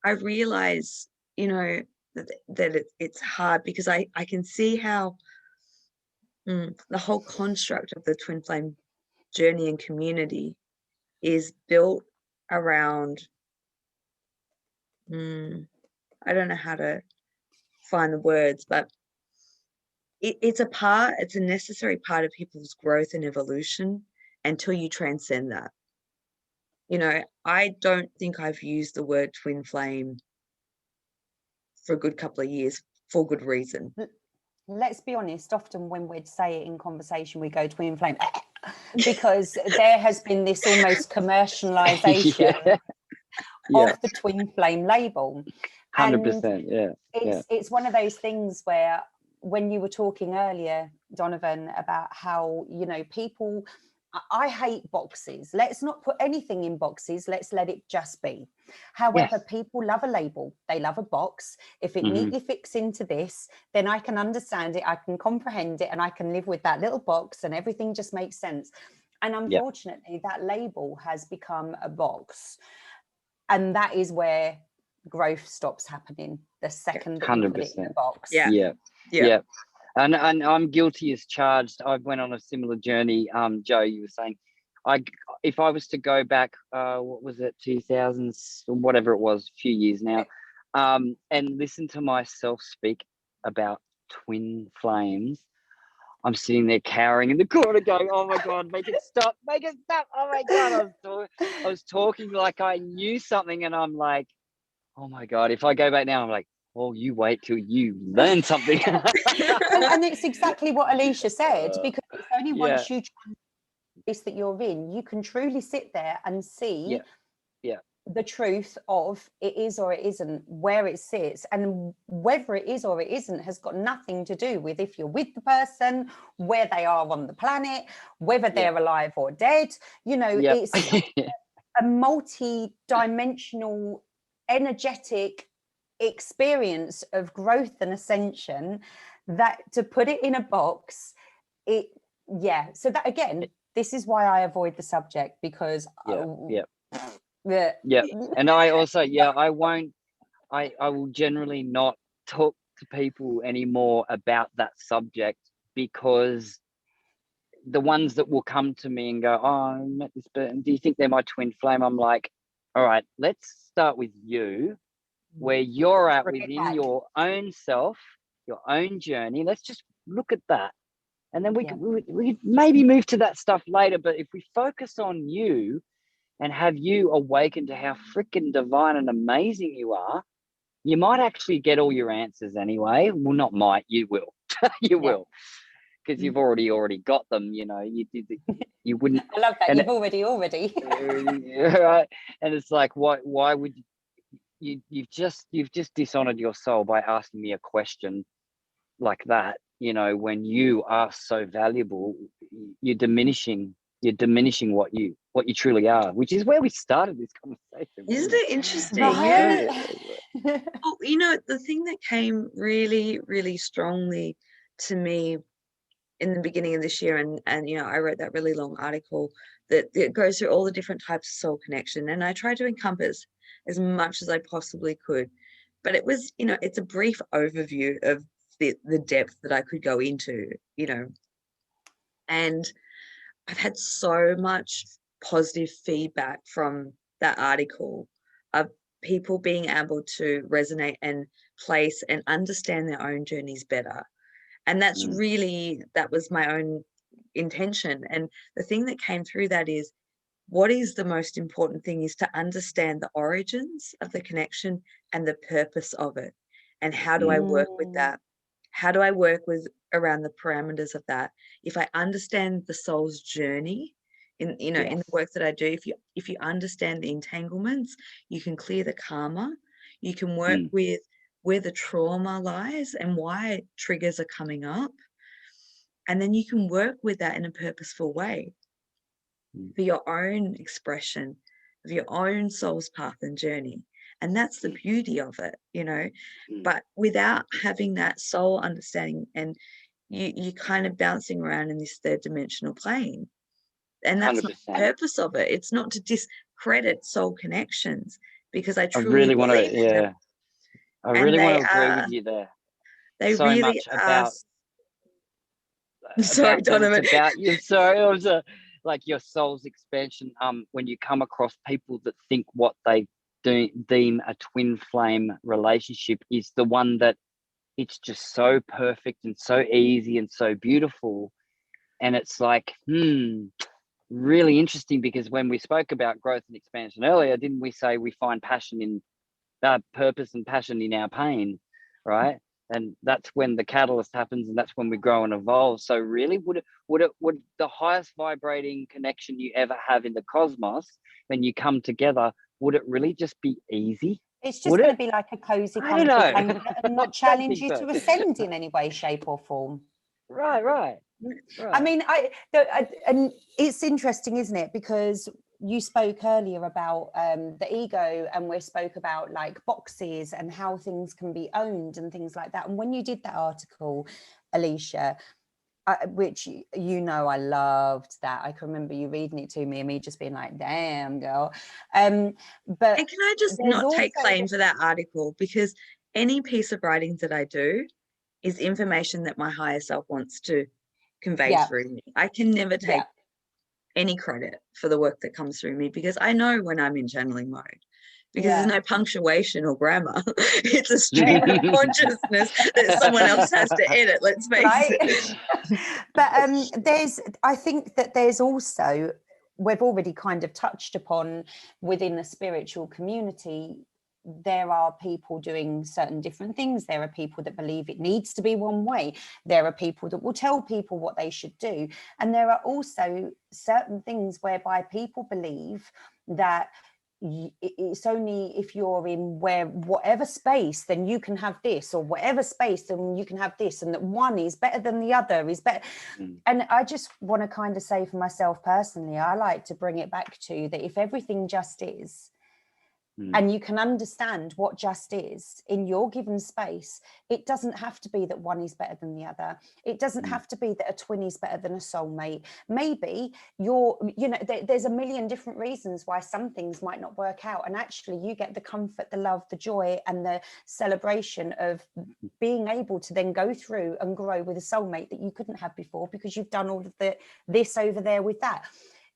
I realize, you know, that it's hard because I can see how the whole construct of the twin flame journey and community is built around, I don't know how to find the words, but it's a necessary part of people's growth and evolution until you transcend that. You know, I don't think I've used the word twin flame for a good couple of years for good reason. Let's be honest, often when we'd say it in conversation, we go twin flame because there has been this almost commercialization of the twin flame label. 100%, It's one of those things where when you were talking earlier, Donovan, about how, you know, people, I hate boxes. Let's not put anything in boxes. Let's let it just be. However, people love a label. They love a box. If it neatly fits into this, then I can understand it. I can comprehend it and I can live with that little box and everything just makes sense. And unfortunately, that label has become a box. And that is where growth stops happening the second that you put it in a box. Yeah. And I'm guilty as charged. I went on a similar journey. Joe, you were saying, if I was to go back, what was it, 2000s or whatever it was, a few years now, and listen to myself speak about twin flames, I'm sitting there cowering in the corner going, oh my God, make it stop. Oh my God. I was talking like I knew something, and I'm like, oh my God, if I go back now, I'm like, oh, you wait till you learn something. and it's exactly what Alisha said, because it's only once you place that you're in, you can truly sit there and see the truth of it is or it isn't, where it sits, and whether it is or it isn't has got nothing to do with if you're with the person, where they are on the planet, whether they're alive or dead. You know, it's a multi-dimensional, energetic experience of growth and ascension, that to put it in a box, so that, again, this is why I avoid the subject, because and I also I will generally not talk to people anymore about that subject, because the ones that will come to me and go, oh, I met this person, do you think they're my twin flame? I'm like, all right, let's start with you, where you're at within your own self, your own journey. Let's just look at that, and then we could maybe move to that stuff later. But if we focus on you and have you awaken to how freaking divine and amazing you are, you might actually get all your answers anyway. Well, not might, you will. You will, because you've already got them. You know, you wouldn't. I love that. You've already. Right. And it's like, why would you've just dishonored your soul by asking me a question like that? You know, when you are so valuable, you're diminishing what you truly are, which is where we started this conversation. Isn't it interesting? Right. Well, you know, the thing that came really, really strongly to me in the beginning of this year, and you know, I wrote that really long article that goes through all the different types of soul connection, and I tried to encompass as much as I possibly could, but it was, you know, it's a brief overview of the depth that I could go into, you know, and I've had so much positive feedback from that article of people being able to resonate and place and understand their own journeys better. And that's really, that was my own intention. And the thing that came through that is, what is the most important thing is to understand the origins of the connection and the purpose of it. And how do I work with that? How do I work with around the parameters of that? If I understand the soul's journey in, you know, in the work that I do, if you understand the entanglements, you can clear the karma, you can work with where the trauma lies and why triggers are coming up. And then you can work with that in a purposeful way for your own expression of your own soul's path and journey. And that's the beauty of it, you know, but without having that soul understanding, and you kind of bouncing around in this third dimensional plane. And that's 100%. Not the purpose of it. It's not to discredit soul connections, because I truly want to, them. I really want to agree with you there. They so really much are. Sorry, Donovan. It's about you. Sorry, it was like your soul's expansion. When you come across people that think what they deem a twin flame relationship is the one that it's just so perfect and so easy and so beautiful, and it's like, really interesting, because when we spoke about growth and expansion earlier, didn't we say we find passion in purpose and passion in our pain, right? And that's when the catalyst happens, and that's when we grow and evolve. So really, would the highest vibrating connection you ever have in the cosmos, when you come together, would it really just be easy? It's just going to be like a cozy, comfy blanket and not challenge you to ascend in any way, shape, or form. Right. I mean, and it's interesting, isn't it? Because you spoke earlier about the ego, and we spoke about like boxes and how things can be owned and things like that. And when you did that article, Alisha, which you know I loved that. I can remember you reading it to me and me just being like, damn girl. But and can I just not take claim also for that article, because any piece of writing that I do is information that my higher self wants to convey through me. I can never take any credit for the work that comes through me, because I know when I'm in channeling mode, because there's no punctuation or grammar. It's a stream of consciousness that someone else has to edit, let's face it. But I think that there's also, we've already kind of touched upon, within the spiritual community, there are people doing certain different things. There are people that believe it needs to be one way. There are people that will tell people what they should do. And there are also certain things whereby people believe that it's only if you're in whatever space, then you can have this, or whatever space, then you can have this, and that one is better than the other is better. And I just want to kind of say for myself personally, I like to bring it back to that if everything just is, and you can understand what just is in your given space, it doesn't have to be that one is better than the other. It doesn't have to be that a twin is better than a soulmate. Maybe there's a million different reasons why some things might not work out. And actually you get the comfort, the love, the joy, and the celebration of being able to then go through and grow with a soulmate that you couldn't have before, because you've done all of this over there with that.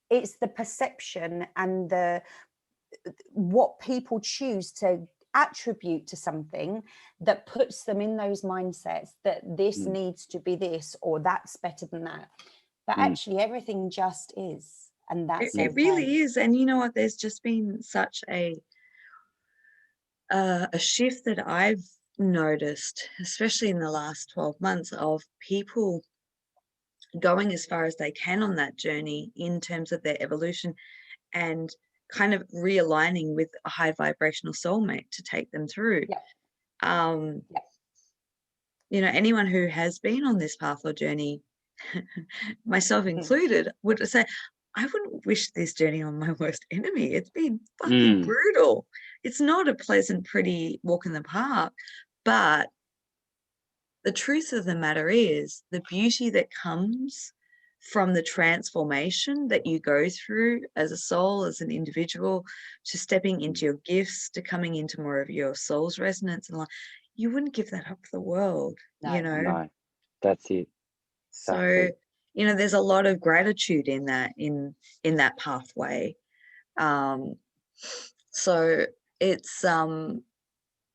It's the perception and what people choose to attribute to something that puts them in those mindsets that this needs to be this, or that's better than that. But actually everything just is, and that's it really is. And you know what, there's just been such a shift that I've noticed, especially in the last 12 months, of people going as far as they can on that journey in terms of their evolution, and kind of realigning with a high vibrational soulmate to take them through. Anyone who has been on this path or journey, myself included, would say, I wouldn't wish this journey on my worst enemy. It's been fucking brutal. It's not a pleasant, pretty walk in the park, but the truth of the matter is the beauty that comes from the transformation that you go through as a soul, as an individual, to stepping into your gifts, to coming into more of your soul's resonance, and you wouldn't give that up for the world. No, that's it. So there's a lot of gratitude in that pathway. So it's an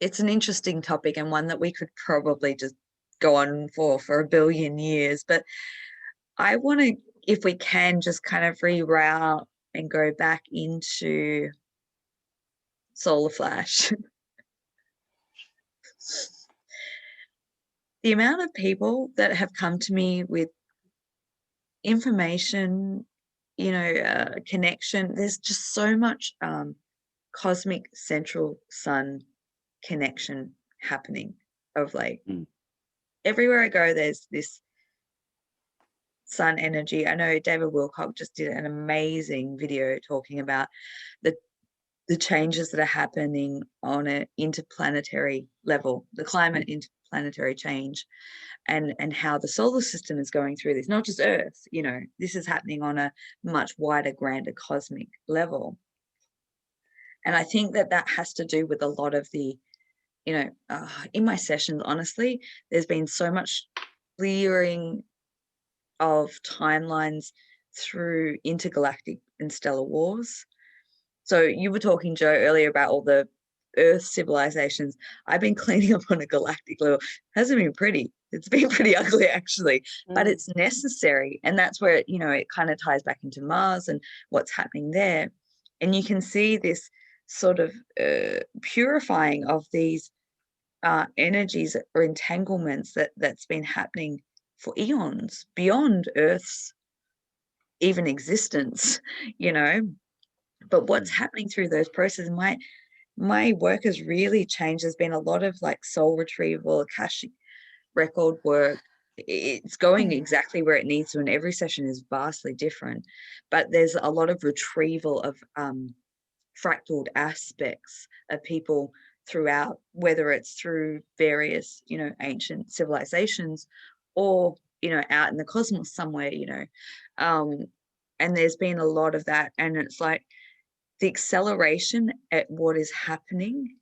interesting topic, and one that we could probably just go on for a billion years, but I want to, if we can, just kind of reroute and go back into Solar Flash. The amount of people that have come to me with information, connection, there's just so much cosmic central sun connection happening of late. Everywhere I go, there's this sun energy. I know David Wilcock just did an amazing video talking about the changes that are happening on an interplanetary level, the climate interplanetary change, and how the solar system is going through this, not just Earth. This is happening on a much wider, grander cosmic level. And I think that has to do with a lot of the, in my sessions, honestly, there's been so much clearing of timelines through intergalactic and stellar wars. So you were talking, Joe, earlier about all the Earth civilizations. I've been cleaning up on a galactic level. It hasn't been pretty. It's been pretty ugly, actually, but it's necessary. And that's where, it kind of ties back into Mars and what's happening there. And you can see this sort of purifying of these energies or entanglements that's been happening for eons beyond Earth's even existence, but what's happening through those processes, my work has really changed. There's been a lot of soul retrieval, Akashic record work. It's going exactly where it needs to, and every session is vastly different, but there's a lot of retrieval of fractaled aspects of people throughout, whether it's through various ancient civilizations or you know, out in the cosmos somewhere, you know. And there's been a lot of that, and it's like the acceleration at what is happening.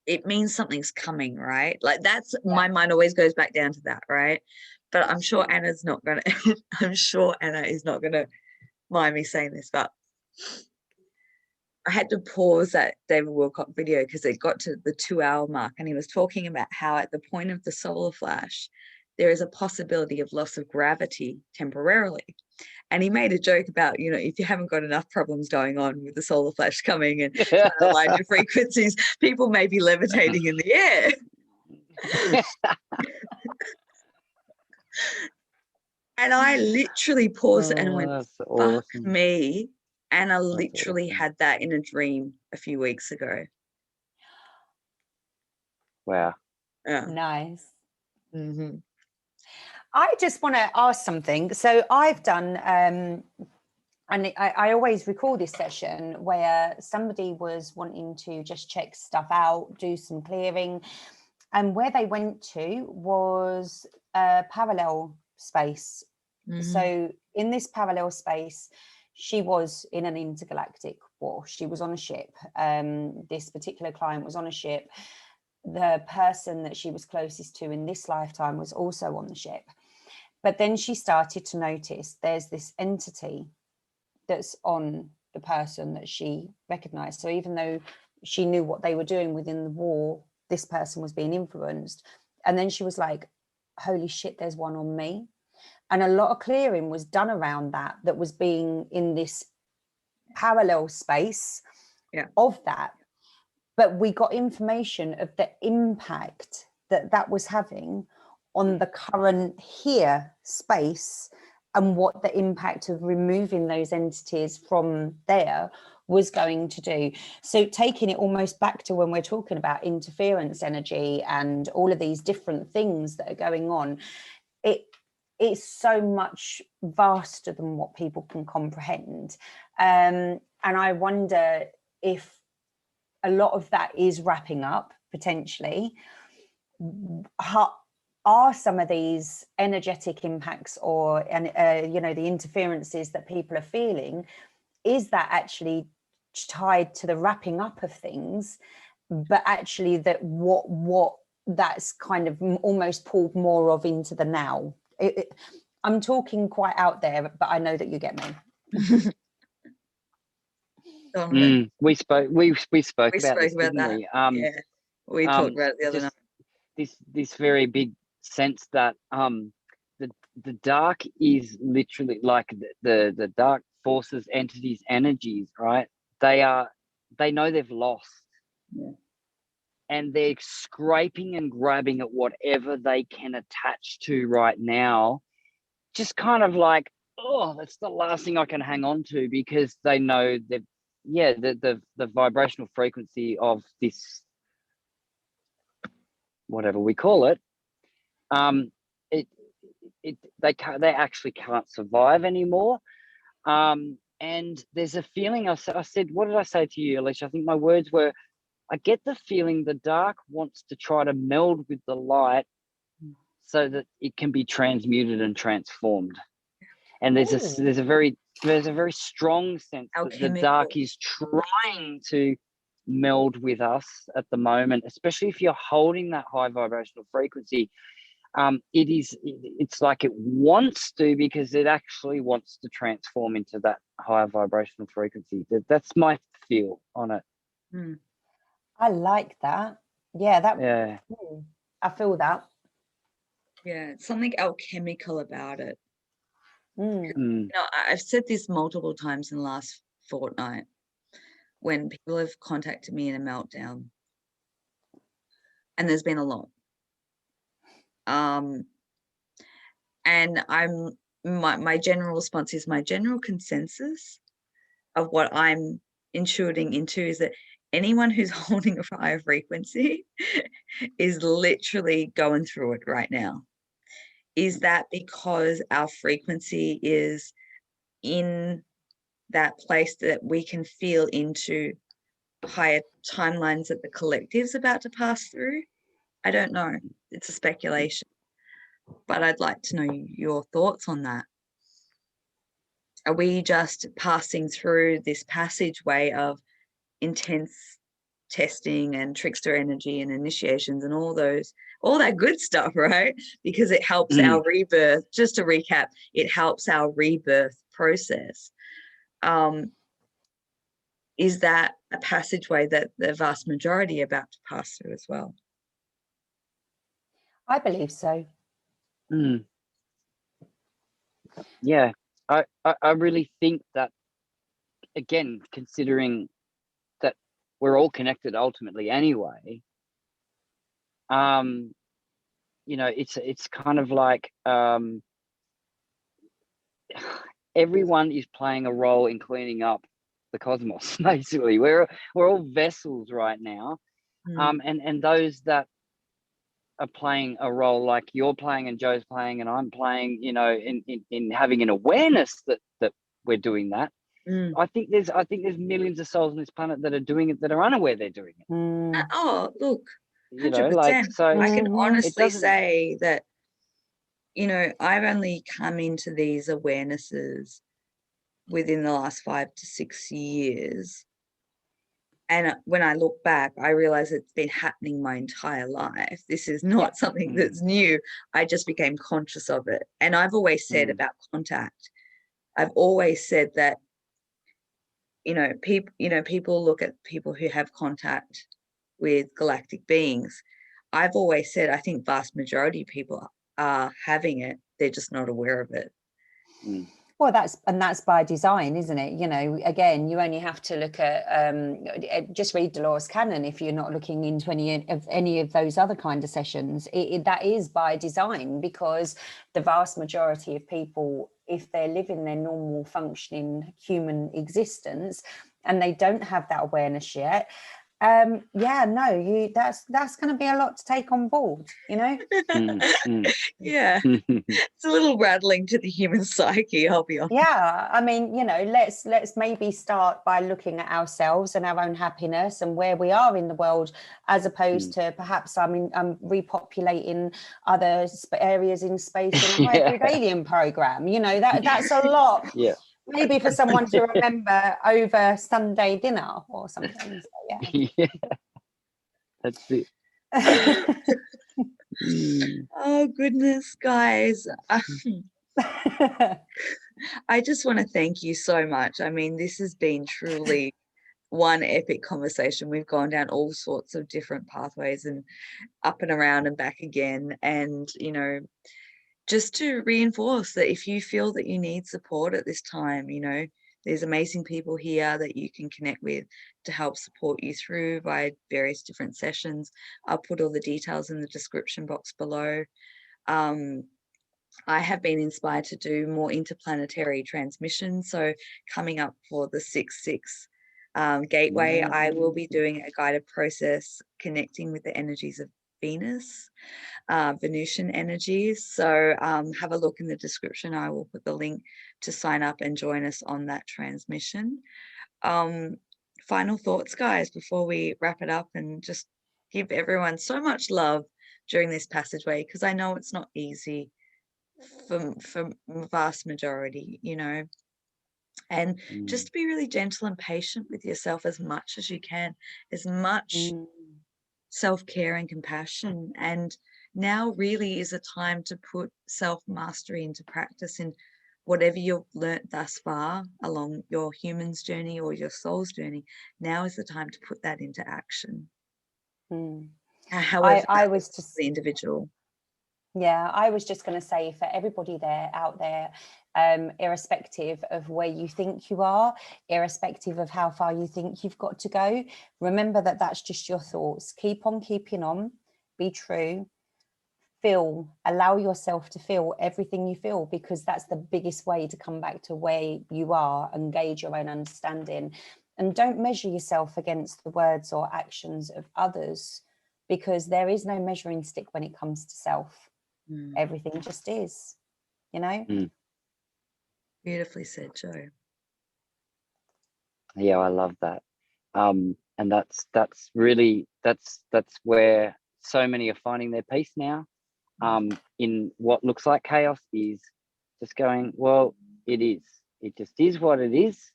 It means something's coming, right? Like that's my mind always goes back down to that, right? But I'm sure Anna's not gonna I'm sure Anna is not gonna mind me saying this, but I had to pause that David Wilcock video because it got to the 2-hour mark, and he was talking about how at the point of the solar flash, there is a possibility of loss of gravity temporarily. And he made a joke about, you know, if you haven't got enough problems going on with the solar flash coming and trying to align your frequencies, people may be levitating in the air. And I literally paused and went, fuck awesome. me. And I literally had that in a dream a few weeks ago. Wow. Yeah. Nice. Mm-hmm. I just want to ask something. So I've done, and I always recall this session where somebody was wanting to just check stuff out, do some clearing. And where they went to was a parallel space. Mm-hmm. So in this parallel space, she was in an intergalactic war. She was on a ship. This particular client was on a ship. The person that she was closest to in this lifetime was also on the ship. But then she started to notice there's this entity that's on the person that she recognized. So even though she knew what they were doing within the war, this person was being influenced. And then she was like, holy shit, there's one on me. And a lot of clearing was done around that was being in this parallel space of that. But we got information of the impact that was having on the current here space, and what the impact of removing those entities from there was going to do. So taking it almost back to when we're talking about interference energy and all of these different things that are going on, it's so much vaster than what people can comprehend. And I wonder if a lot of that is wrapping up potentially. Are some of these energetic impacts or you know, the interferences that people are feeling, is that actually tied to the wrapping up of things, but actually that what that's kind of almost pulled more of into the now? I'm talking quite out there, but I know that you get me. We spoke about this, didn't that. we? Yeah, we talked about it the other night. This very big sense that the dark is literally like the dark forces, entities, energies, right? They know they've lost, and they're scraping and grabbing at whatever they can attach to right now, just kind of like, oh, that's the last thing I can hang on to, because they know that the vibrational frequency of this, whatever we call it, they actually can't survive anymore. And there's a feeling, I said, what did I say to you, Alisha? I think my words were, I get the feeling the dark wants to try to meld with the light so that it can be transmuted and transformed. And there's a very strong sense that the dark is trying to meld with us at the moment, especially if you're holding that high vibrational frequency. It's like it wants to, because it actually wants to transform into that higher vibrational frequency. That's my feel on it. I like that. Yeah, I feel that. Yeah, it's something alchemical about it. You know, I've said this multiple times in the last fortnight when people have contacted me in a meltdown, and there's been a lot. And my general response is, my general consensus of what I'm intuiting into is that anyone who's holding a higher frequency is literally going through it right now. Is that because our frequency is in that place that we can feel into higher timelines that the collective's about to pass through. I don't know. It's a speculation, but I'd like to know your thoughts on that. Are we just passing through this passageway of intense testing and trickster energy and initiations and all that good stuff, right? Because it helps our rebirth. Just to recap, it helps our rebirth process. Is that a passageway that the vast majority are about to pass through as well? I believe so. Yeah, I really think that, again, considering that we're all connected ultimately anyway, you know, it's kind of like everyone is playing a role in cleaning up the cosmos. Basically, we're all vessels right now, and those that are playing a role, like you're playing and Joe's playing and I'm playing, you know, in having an awareness that we're doing that. I think there's millions of souls on this planet that are doing it that are unaware they're doing it. Oh, look, 100%. You know, like, so I can honestly say that, you know, I've only come into these awarenesses within the last 5 to 6 years. And when I look back, I realize it's been happening my entire life. This is not something that's new. I just became conscious of it. And I've always said about contact, I've always said that, people look at people who have contact with galactic beings. I've always said, I think vast majority of people are having it. They're just not aware of it. Well, that's by design, isn't it? You know, again, you only have to look at just read Dolores Cannon if you're not looking into any of those other kind of sessions. That is by design, because the vast majority of people, if they're living their normal functioning human existence and they don't have that awareness yet, that's going to be a lot to take on board, you know. Yeah, it's a little rattling to the human psyche, I'll be honest. Yeah, I mean, you know, let's maybe start by looking at ourselves and our own happiness and where we are in the world, as opposed to perhaps repopulating other areas in space in a hybrid alien program. You know, that's a lot. Yeah. Maybe for someone to remember over Sunday dinner or something. So, yeah, that's it. Oh goodness, guys. I just want to thank you so much. I mean, this has been truly one epic conversation. We've gone down all sorts of different pathways and up and around and back again. And, you know, just to reinforce that if you feel that you need support at this time, you know, there's amazing people here that you can connect with to help support you through via various different sessions. I'll put all the details in the description box below. I have been inspired to do more interplanetary transmissions. So coming up for the 6/6 gateway, I will be doing a guided process connecting with the energies of Venus, Venusian energies. So have a look in the description. I will put the link to sign up and join us on that transmission. Final thoughts, guys, before we wrap it up, and just give everyone so much love during this passageway, because I know it's not easy for the vast majority, you know. And just be really gentle and patient with yourself as much as you can, as much self-care and compassion. And now really is a time to put self-mastery into practice in whatever you've learnt thus far along your human's journey or your soul's journey. Now is the time to put that into action. However, I was just the individual. Yeah, I was just going to say, for everybody out there, irrespective of where you think you are, irrespective of how far you think you've got to go, remember that that's just your thoughts. Keep on keeping on, be true, feel, allow yourself to feel everything you feel, because that's the biggest way to come back to where you are and gauge your own understanding. And don't measure yourself against the words or actions of others, because there is no measuring stick when it comes to self. Everything just is, you know. Beautifully said, Joe. Yeah, I love that. And that's really that's where so many are finding their peace now. In what looks like chaos is just going, well, it just is what it is,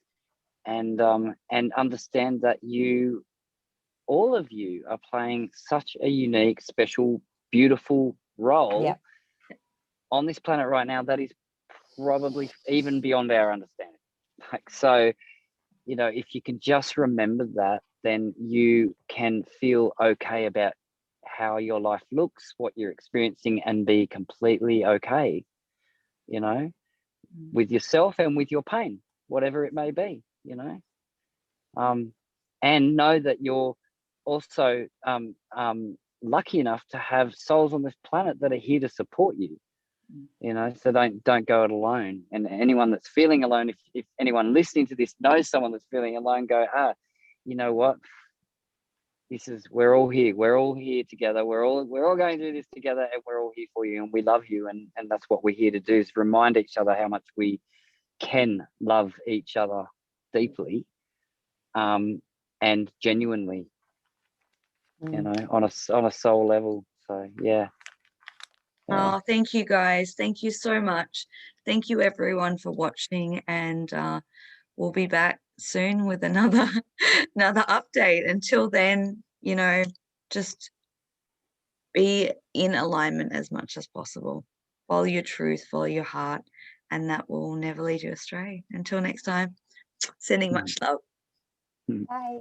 and understand that all of you are playing such a unique, special, beautiful role on this planet right now that is probably even beyond our understanding. Like, so, you know, if you can just remember that, then you can feel okay about how your life looks, what you're experiencing, and be completely okay, you know, with yourself and with your pain, whatever it may be, you know. And know that you're also lucky enough to have souls on this planet that are here to support you, you know. So don't go it alone. And anyone that's feeling alone, if anyone listening to this knows someone that's feeling alone, go, you know what, we're all here together, we're all going through this together, and we're all here for you, and we love you, and that's what we're here to do, is remind each other how much we can love each other deeply, and genuinely, you know, on a soul level. So yeah. Oh, thank you guys, thank you so much. Thank you everyone for watching, and we'll be back soon with another update. Until then, you know, just be in alignment as much as possible. Follow your truth, follow your heart, and that will never lead you astray. Until next time, sending much love. Bye.